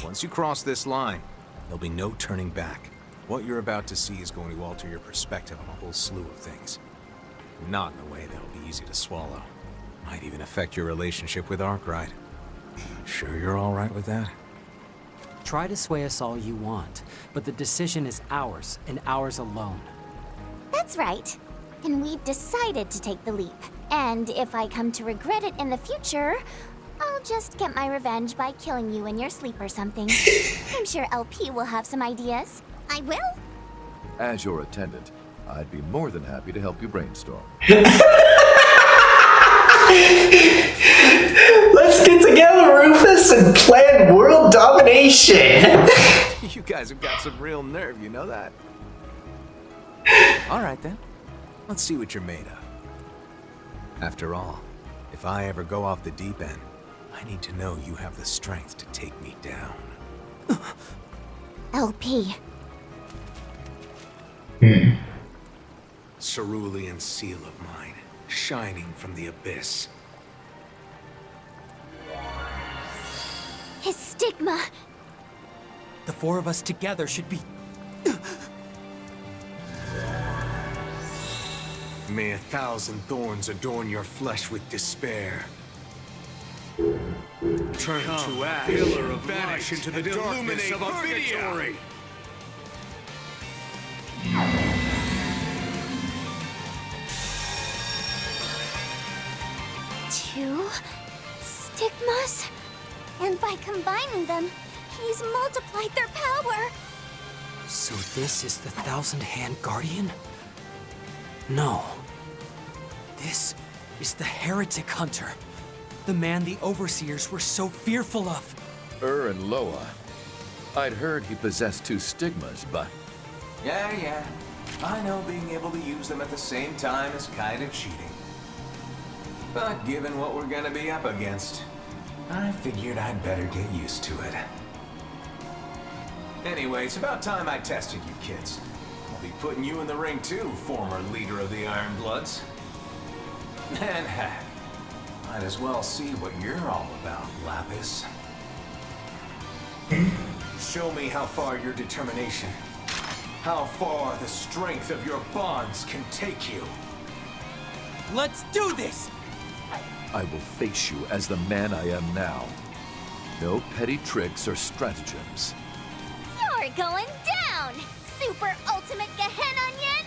Once you cross this line, there'll be no turning back. What you're about to see is going to alter your perspective on a whole slew of things. Not in a way that'll be easy to swallow. Might even affect your relationship with Arkwright. Sure you're all right with that? Try to sway us all you want, but the decision is ours, and ours alone. That's right. And we've decided to take the leap. And if I come to regret it in the future, I'll just get my revenge by killing you in your sleep or something. I'm sure LP will have some ideas. I will? As your attendant, I'd be more than happy to help you brainstorm. Let's get together, Rufus, and plan world domination. You guys have got some real nerve, you know that? All right then, let's see what you're made of. After all, if I ever go off the deep end, I need to know you have the strength to take me down. LP. Cerulean seal of mine, shining from the abyss. His stigma. The 4 of us together should be... May 1,000 thorns adorn your flesh with despair. Turn to ash, pillar of vanish into the darkness of purgatory. 2 stigmas. And by combining them, he's multiplied their power. So this is the Thousand-Hand Guardian? No. This is the Heretic Hunter. The man the Overseers were so fearful of. And Loa. I'd heard he possessed 2 stigmas, but... Yeah. I know being able to use them at the same time is kind of cheating. But given what we're gonna be up against, I figured I'd better get used to it. Anyway, it's about time I tested you kids. I'll be putting you in the ring too, former leader of the Iron Bloods. And heck, might as well see what you're all about, Lapis. Show me how far your determination, how far the strength of your bonds can take you. Let's do this! I will face you as the man I am now. No petty tricks or stratagems. You're going down, super ultimate Gehen Onion!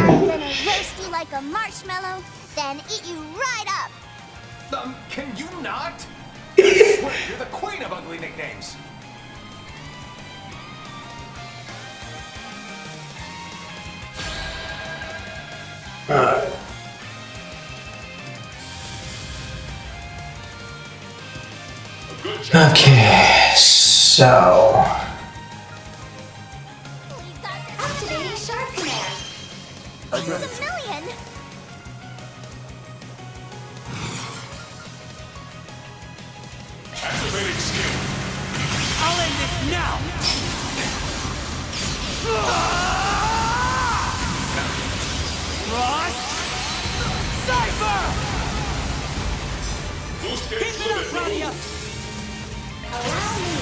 I'm gonna roast you like a marshmallow, then eat you right up. Can you not? I swear, you're the queen of ugly nicknames. Okay, so... Activating Sharp Command. It's a million! Activating skill. I'll end this now! Frost! Cypher! Boost Keep it up, Claudia! Allow me.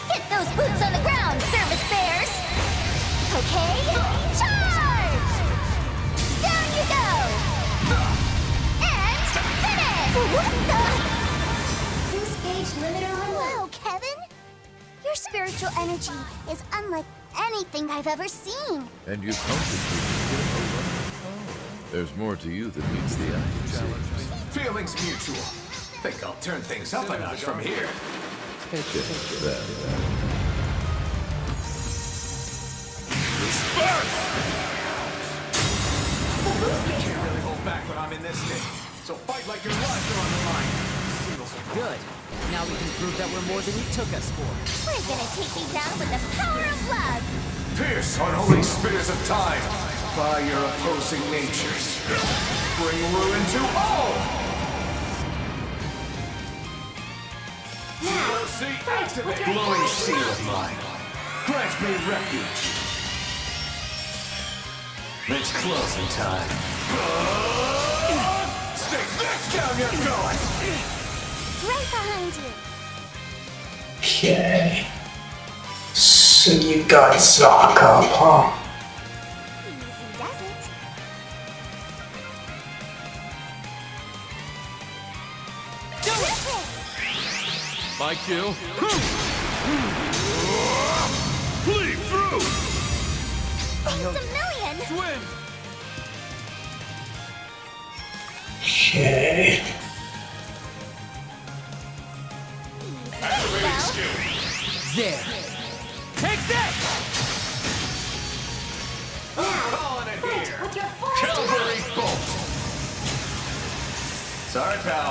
Get those boots on the ground, service bears! Okay, charge! Down you go! And finish! What the? Boost gauge limiter on low. Wow, Kevin! Your spiritual energy is unlike anything I've ever seen. And you There's more to you than meets the eye. Feelings mutual. Think I'll turn things up a notch from here. Take it. That. You can't really hold back when I'm in this state. So fight like your lives are on the line. Good. Now we can prove that we're more than you took us for. We're gonna take you down with the power of love! Pierce unholy spears of time by your opposing natures. Bring ruin to all! COC activate! Glowing seal of mine. Grant me refuge. It's closing time. Stick this down your gullet! Right behind you. Okay. So you guys suck up, huh? Easy does it. My kill. Flee through! It's a million! Swim! Okay. Activating skill. There! Take that! Calling it here! With your full Cavalry bolt! Sorry, pal.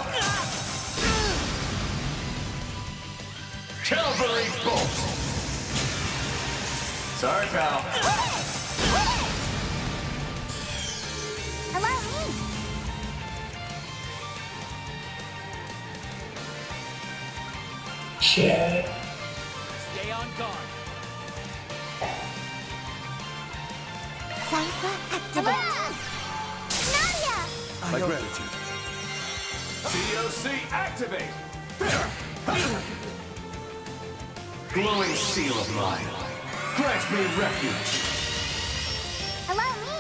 Cavalry bolt! Sorry, pal. Allow me. Okay. Stay on guard. Cypher activate. Nadia! My gratitude. COC activate! Glowing seal of mine. Grant me refuge. Allow me.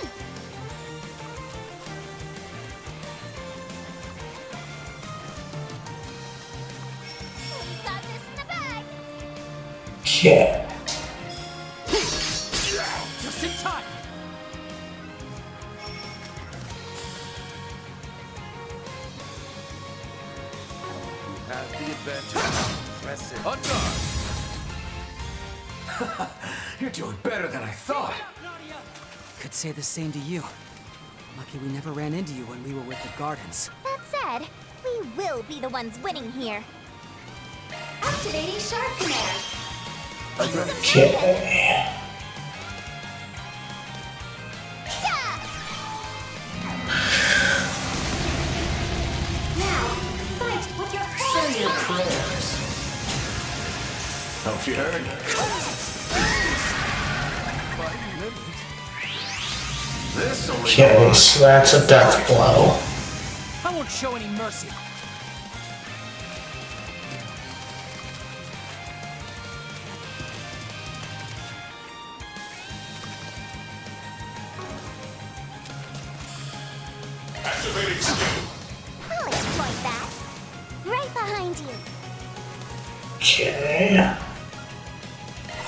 We got this in the bag! Okay. Just in time! then. On guard. You're doing better than I thought. Could say the same to you. Lucky we never ran into you when we were with the Gardens. That said, we will be the ones winning here. Activating Shark Command. Okay. Now, fight with your Say your prayers. Hope you heard. This only Okay, so that's a death blow. I won't show any mercy. Activating skill. I'll exploit that. Right behind you. Okay.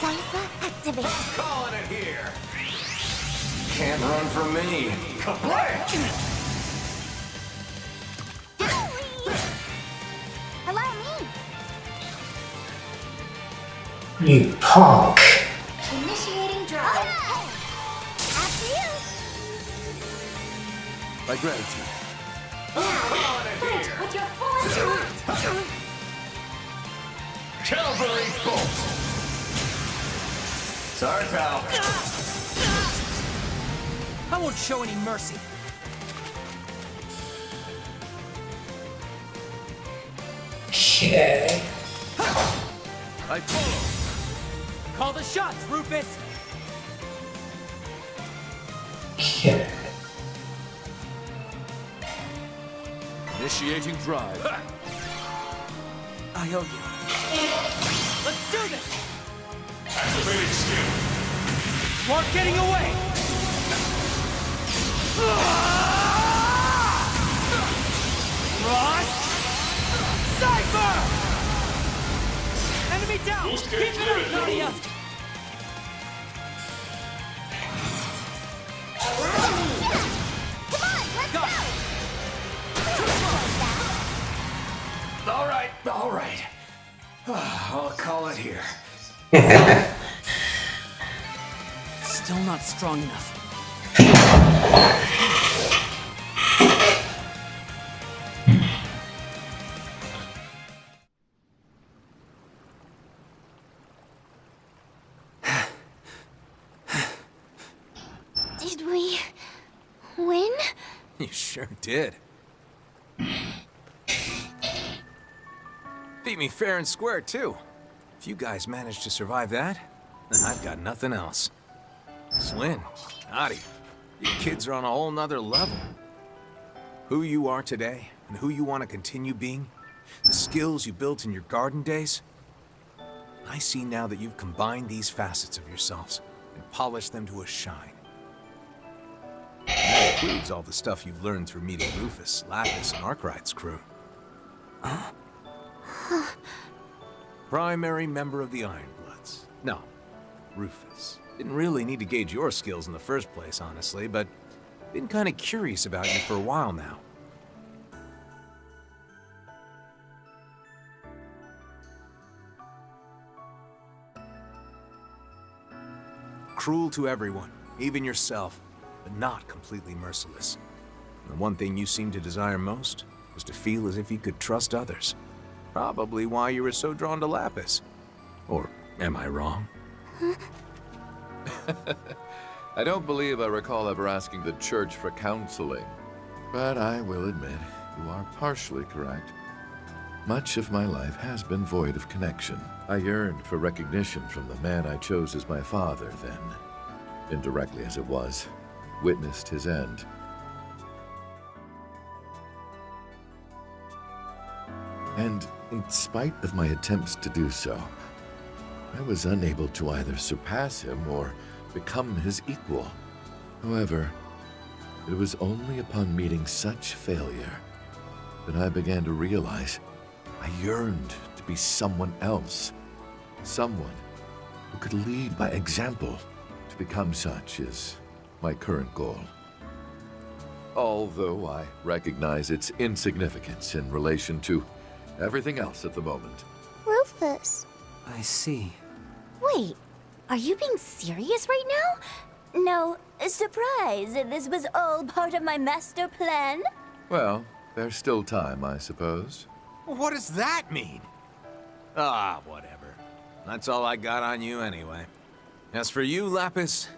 Cypher activate. calling it here. Can't run from me. Kablam! Allow me. You punk. initiating drive. After you. My gratitude. Now, fight with your full intellect. Cavalry bolt. Sorry, pal. I won't show any mercy. Okay. I follow. Call the shots, Rufus! Okay. Initiating drive. I owe you. Let's do this! Activating skill. You aren't getting away! Ross! Cypher! Enemy down! Boost Keep gauge it up, limited. Nadia! Come on, let's Go. go. All right. I'll call it here. Still not strong enough. Did we win? You sure did. Beat me fair and square, too. If you guys managed to survive that, then I've got nothing else. Swin, Adi, you kids are on a whole nother level. Who you are today, and who you want to continue being, the skills you built in your garden days, I see now that you've combined these facets of yourselves and polished them to a shine. That includes all the stuff you've learned through meeting Rufus, Lapis, and Arkwright's crew. Primary member of the Ironbloods. No, Rufus. Didn't really need to gauge your skills in the first place, honestly, but been kind of curious about you for a while now. Cruel to everyone, even yourself, but not completely merciless. And the one thing you seemed to desire most was to feel as if you could trust others. Probably why you were so drawn to Lapis. Or am I wrong? I don't believe I recall ever asking the church for counseling, but I will admit you are partially correct. Much of my life has been void of connection. I yearned for recognition from the man I chose as my father then, indirectly as it was, witnessed his end. And in spite of my attempts to do so, I was unable to either surpass him or become his equal. However, it was only upon meeting such failure that I began to realize I yearned to be someone else. Someone who could lead by example. To become such is my current goal. Although I recognize its insignificance in relation to Everything else at the moment. Rufus. I see. Wait, are you being serious right now? No, surprise, this was all part of my master plan? Well, there's still time, I suppose. What does that mean? Ah, whatever. That's all I got on you anyway. As for you, Lapis,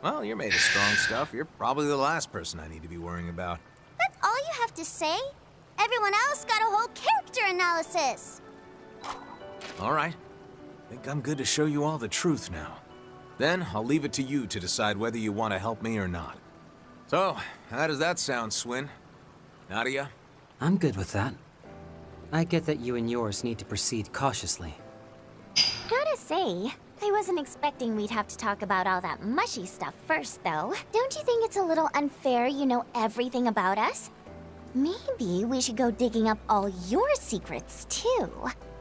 well, you're made of strong stuff. You're probably the last person I need to be worrying about. That's all you have to say? Everyone else got a whole character analysis. All right. Think I'm good to show you all the truth now. Then I'll leave it to you to decide whether you want to help me or not. So, how does that sound, Swin? Nadia? I'm good with that. I get that you and yours need to proceed cautiously. Gotta say, I wasn't expecting we'd have to talk about all that mushy stuff first, though. Don't you think it's a little unfair you know everything about us? Maybe we should go digging up all your secrets, too.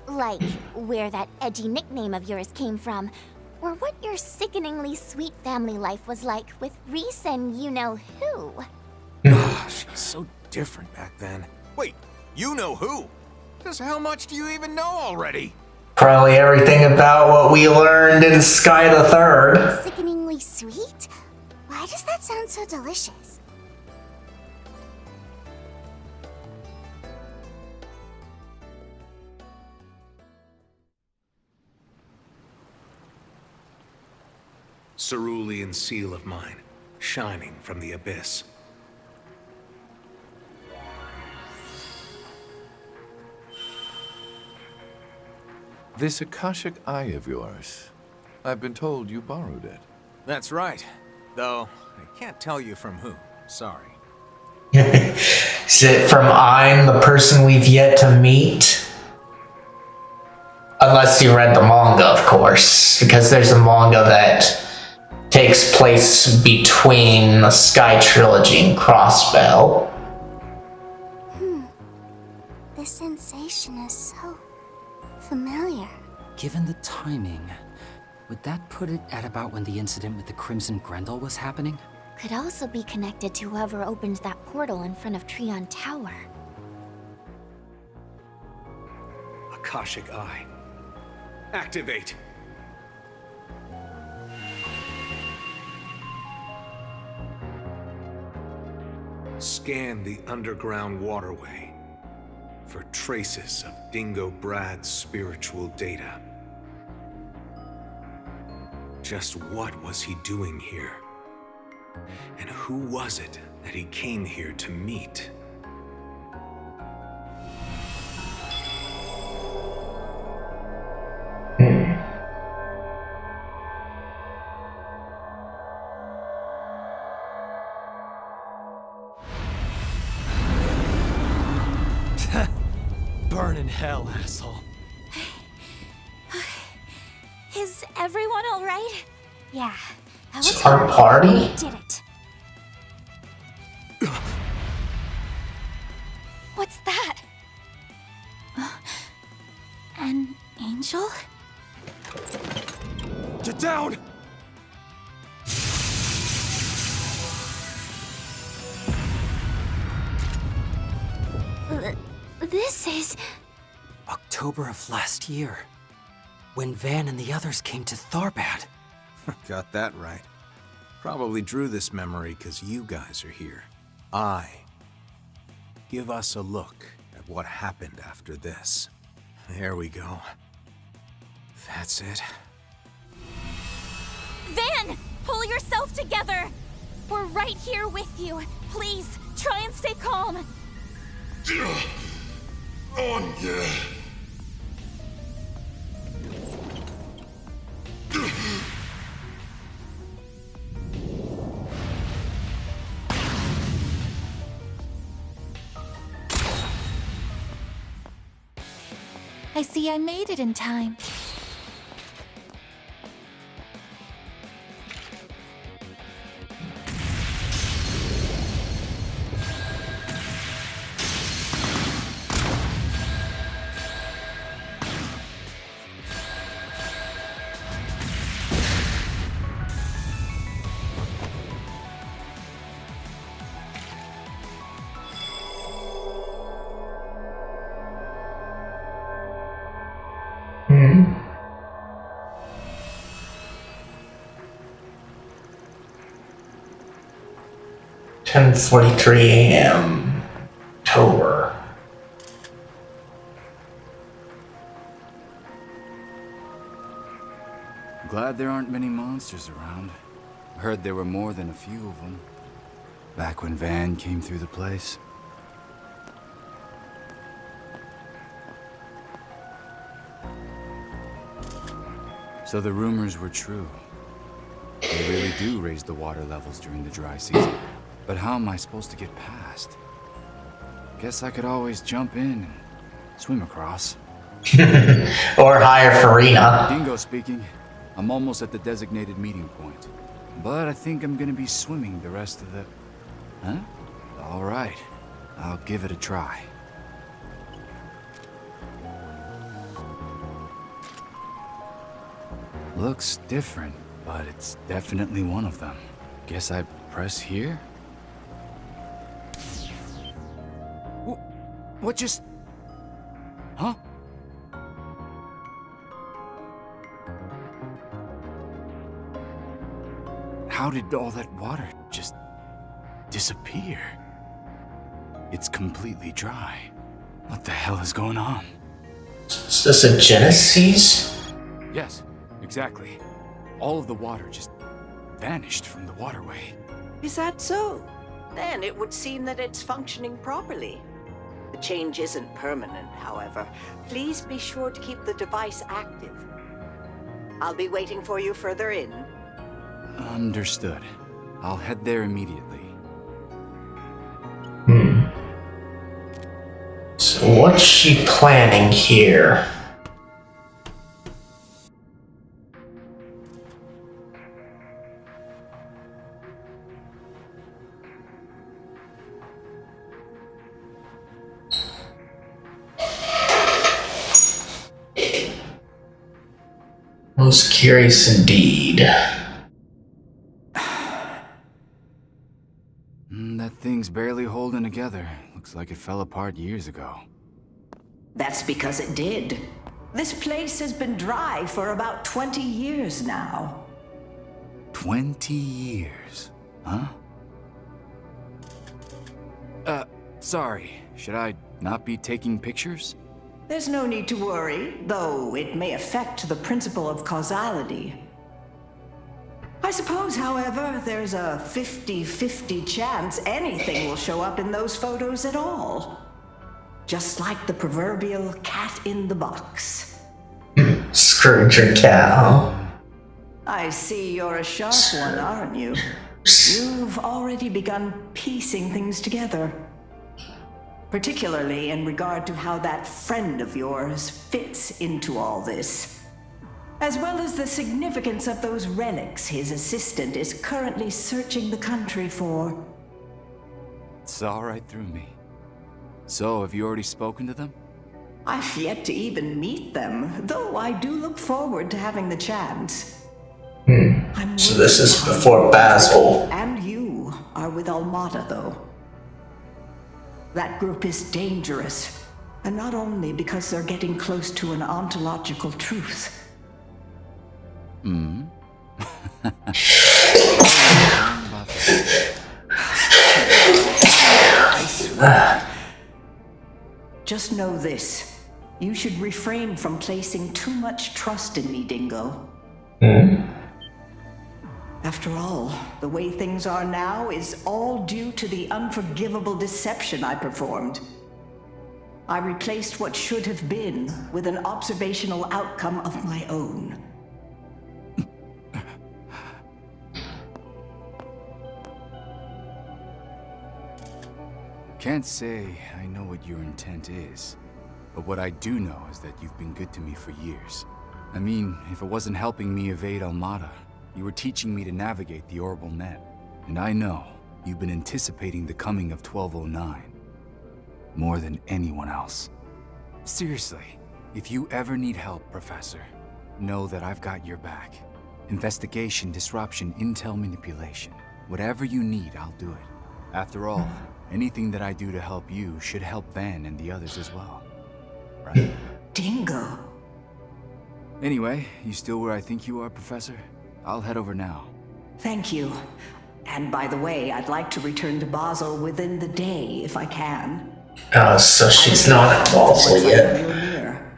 Like, where that edgy nickname of yours came from, or what your sickeningly sweet family life was like with Reese and you-know-who. She was so different back then. Wait, you know who? Just how much do you even know already? Probably everything about what we learned in Sky the Third. Sickeningly sweet? Why does that sound so delicious? Cerulean seal of mine, shining from the abyss. This Akashic Eye of yours. I've been told you borrowed it. That's right. Though, I can't tell you from who. Sorry. Is it from I'm the person we've yet to meet? Unless you read the manga, of course. Because there's a manga that takes place between the Sky Trilogy and Crossbell. This sensation is so familiar. Given the timing, would that put it at about when the incident with the Crimson Grendel was happening? Could also be connected to whoever opened that portal in front of Trion Tower. Akashic Eye. Activate! Scan the underground waterway for traces of Dingo Brad's spiritual data. Just what was he doing here? And who was it that he came here to meet? Burn in hell, asshole. Is everyone all right? Yeah, that was It's our party? We did it. What's that? An angel? Get down! This is... October of last year, when Van and the others came to Tharbad. Got that right. Probably drew this memory because you guys are here. Give us a look at what happened after this. There we go. That's it. Van! Pull yourself together! We're right here with you. Please, try and stay calm. On, yeah. I see I made it in time. 10:43 a.m. October. Glad there aren't many monsters around. Heard there were more than a few of them. Back when Van came through the place. So the rumors were true. They really do raise the water levels during the dry season. But how am I supposed to get past? Guess I could always jump in and swim across. Or hire Farina. Dingo speaking. I'm almost at the designated meeting point. But I think I'm gonna be swimming the rest of the... Huh? Alright. I'll give it a try. Looks different, but it's definitely one of them. Guess I press here? What just... Huh? How did all that water just disappear? It's completely dry. What the hell is going on? Is this a Genesis? Yes, exactly. All of the water just vanished from the waterway. Is that so? Then it would seem that it's functioning properly. The change isn't permanent, however. Please be sure to keep the device active. I'll be waiting for you further in. Understood. I'll head there immediately. So what's she planning here? Most curious indeed. That thing's barely holding together. Looks like it fell apart years ago. That's because it did. This place has been dry for about 20 years now. 20 years, huh? Sorry. Should I not be taking pictures? There's no need to worry, though it may affect the principle of causality. I suppose, however, there's a 50-50 chance anything will show up in those photos at all. Just like the proverbial cat in the box. Scrooge your cat, huh? I see you're a sharp one, aren't you? You've already begun piecing things together. Particularly in regard to how that friend of yours fits into all this. As well as the significance of those relics his assistant is currently searching the country for. Saw right through me. So, have you already spoken to them? I've yet to even meet them, though I do look forward to having the chance. So this is before Basil. And you are with Almata, though. That group is dangerous, and not only because they're getting close to an ontological truth. Just know this. You should refrain from placing too much trust in me, Dingo. After all, the way things are now is all due to the unforgivable deception I performed. I replaced what should have been with an observational outcome of my own. Can't say I know what your intent is, but what I do know is that you've been good to me for years. I mean, if it wasn't helping me evade Almata, you were teaching me to navigate the orbital net. And I know you've been anticipating the coming of 1209 more than anyone else. Seriously, if you ever need help, Professor, know that I've got your back. Investigation, disruption, intel manipulation. Whatever you need, I'll do it. After all, anything that I do to help you should help Van and the others as well. Right? Dingo. Anyway, you still where I think you are, Professor? I'll head over now. Thank you. And by the way, I'd like to return to Basel within the day if I can. Oh, so she's not at Basel yet. You're near.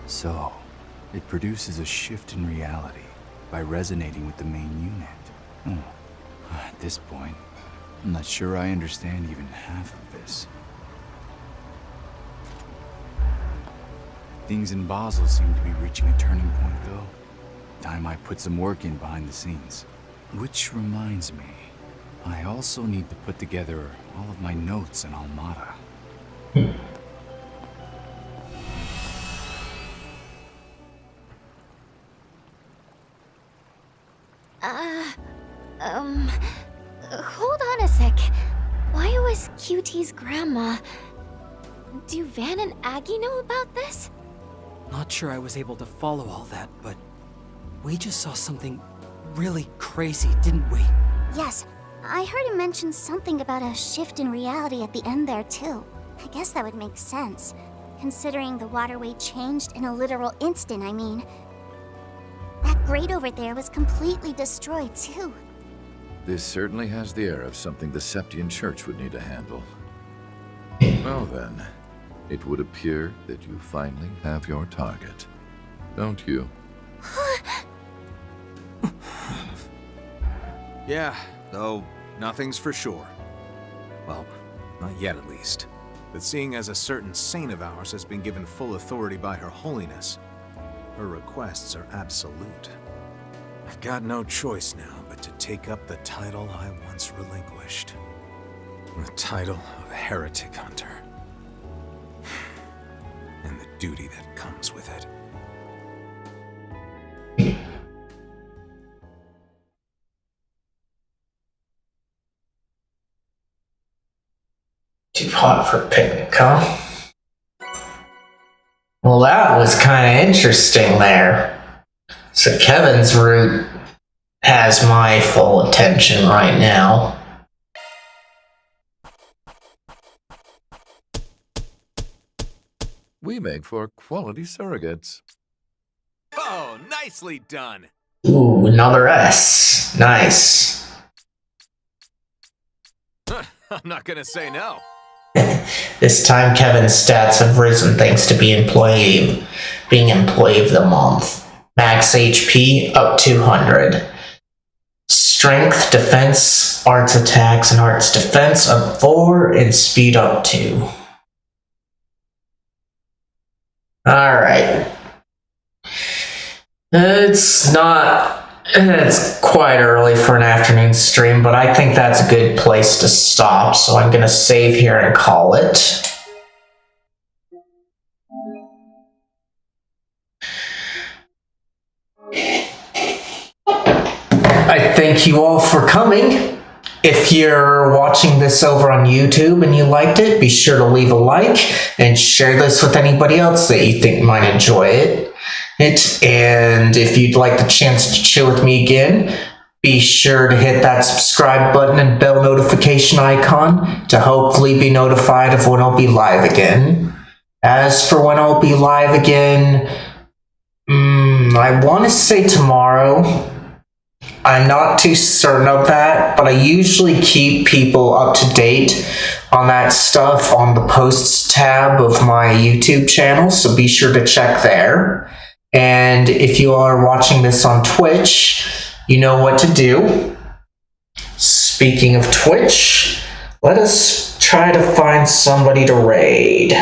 So, it produces a shift in reality by resonating with the main unit. At this point, I'm not sure I understand even half of this. Things in Basel seem to be reaching a turning point, though. Time I put some work in behind the scenes. Which reminds me, I also need to put together all of my notes in Almada. Hold on a sec. Why was QT's grandma... Do Van and Aggie know about this? Not sure I was able to follow all that, but we just saw something really crazy, didn't we? Yes, I heard him mention something about a shift in reality at the end there, too. I guess that would make sense, considering the waterway changed in a literal instant, I mean. That grate over there was completely destroyed, too. This certainly has the air of something the Septian Church would need to handle. Well then, it would appear that you finally have your target. Don't you? Yeah, though nothing's for sure. Well, not yet at least. But seeing as a certain saint of ours has been given full authority by Her Holiness, her requests are absolute. I've got no choice now but to take up the title I once relinquished. The title of Heretic Hunter. And the duty that comes with it. Too hot for a picnic, huh? Well, that was kind of interesting there. So Kevin's route has my full attention right now. We make for quality surrogates. Oh, nicely done! Ooh, another S. Nice. I'm not gonna say no. This time Kevin's stats have risen thanks to being employee of the month. Max HP up 200. Strength, defense, arts attacks, and arts defense up 4, and speed up 2. Alright. It's quite early for an afternoon stream, but I think that's a good place to stop, so I'm gonna save here and call it. I thank you all for coming. If you're watching this over on YouTube and you liked it, be sure to leave a like and share this with anybody else that you think might enjoy it. And if you'd like the chance to chill with me again, be sure to hit that subscribe button and bell notification icon to hopefully be notified of when I'll be live again. As for when I'll be live again, I want to say tomorrow. I'm not too certain of that, but I usually keep people up to date on that stuff on the posts tab of my YouTube channel, so be sure to check there. And if you are watching this on Twitch, you know what to do. Speaking of Twitch, let us try to find somebody to raid.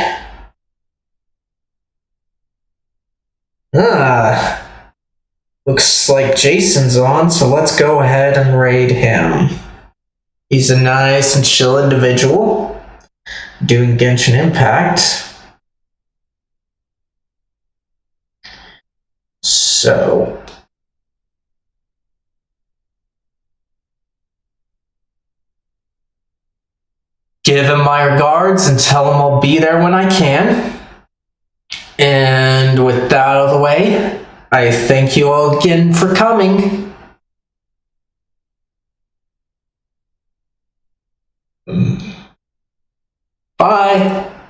Looks like Jason's on, so let's go ahead and raid him. He's a nice and chill individual, doing Genshin Impact. So, give him my regards and tell him I'll be there when I can. And with that out of the way, I thank you all again for coming. Bye.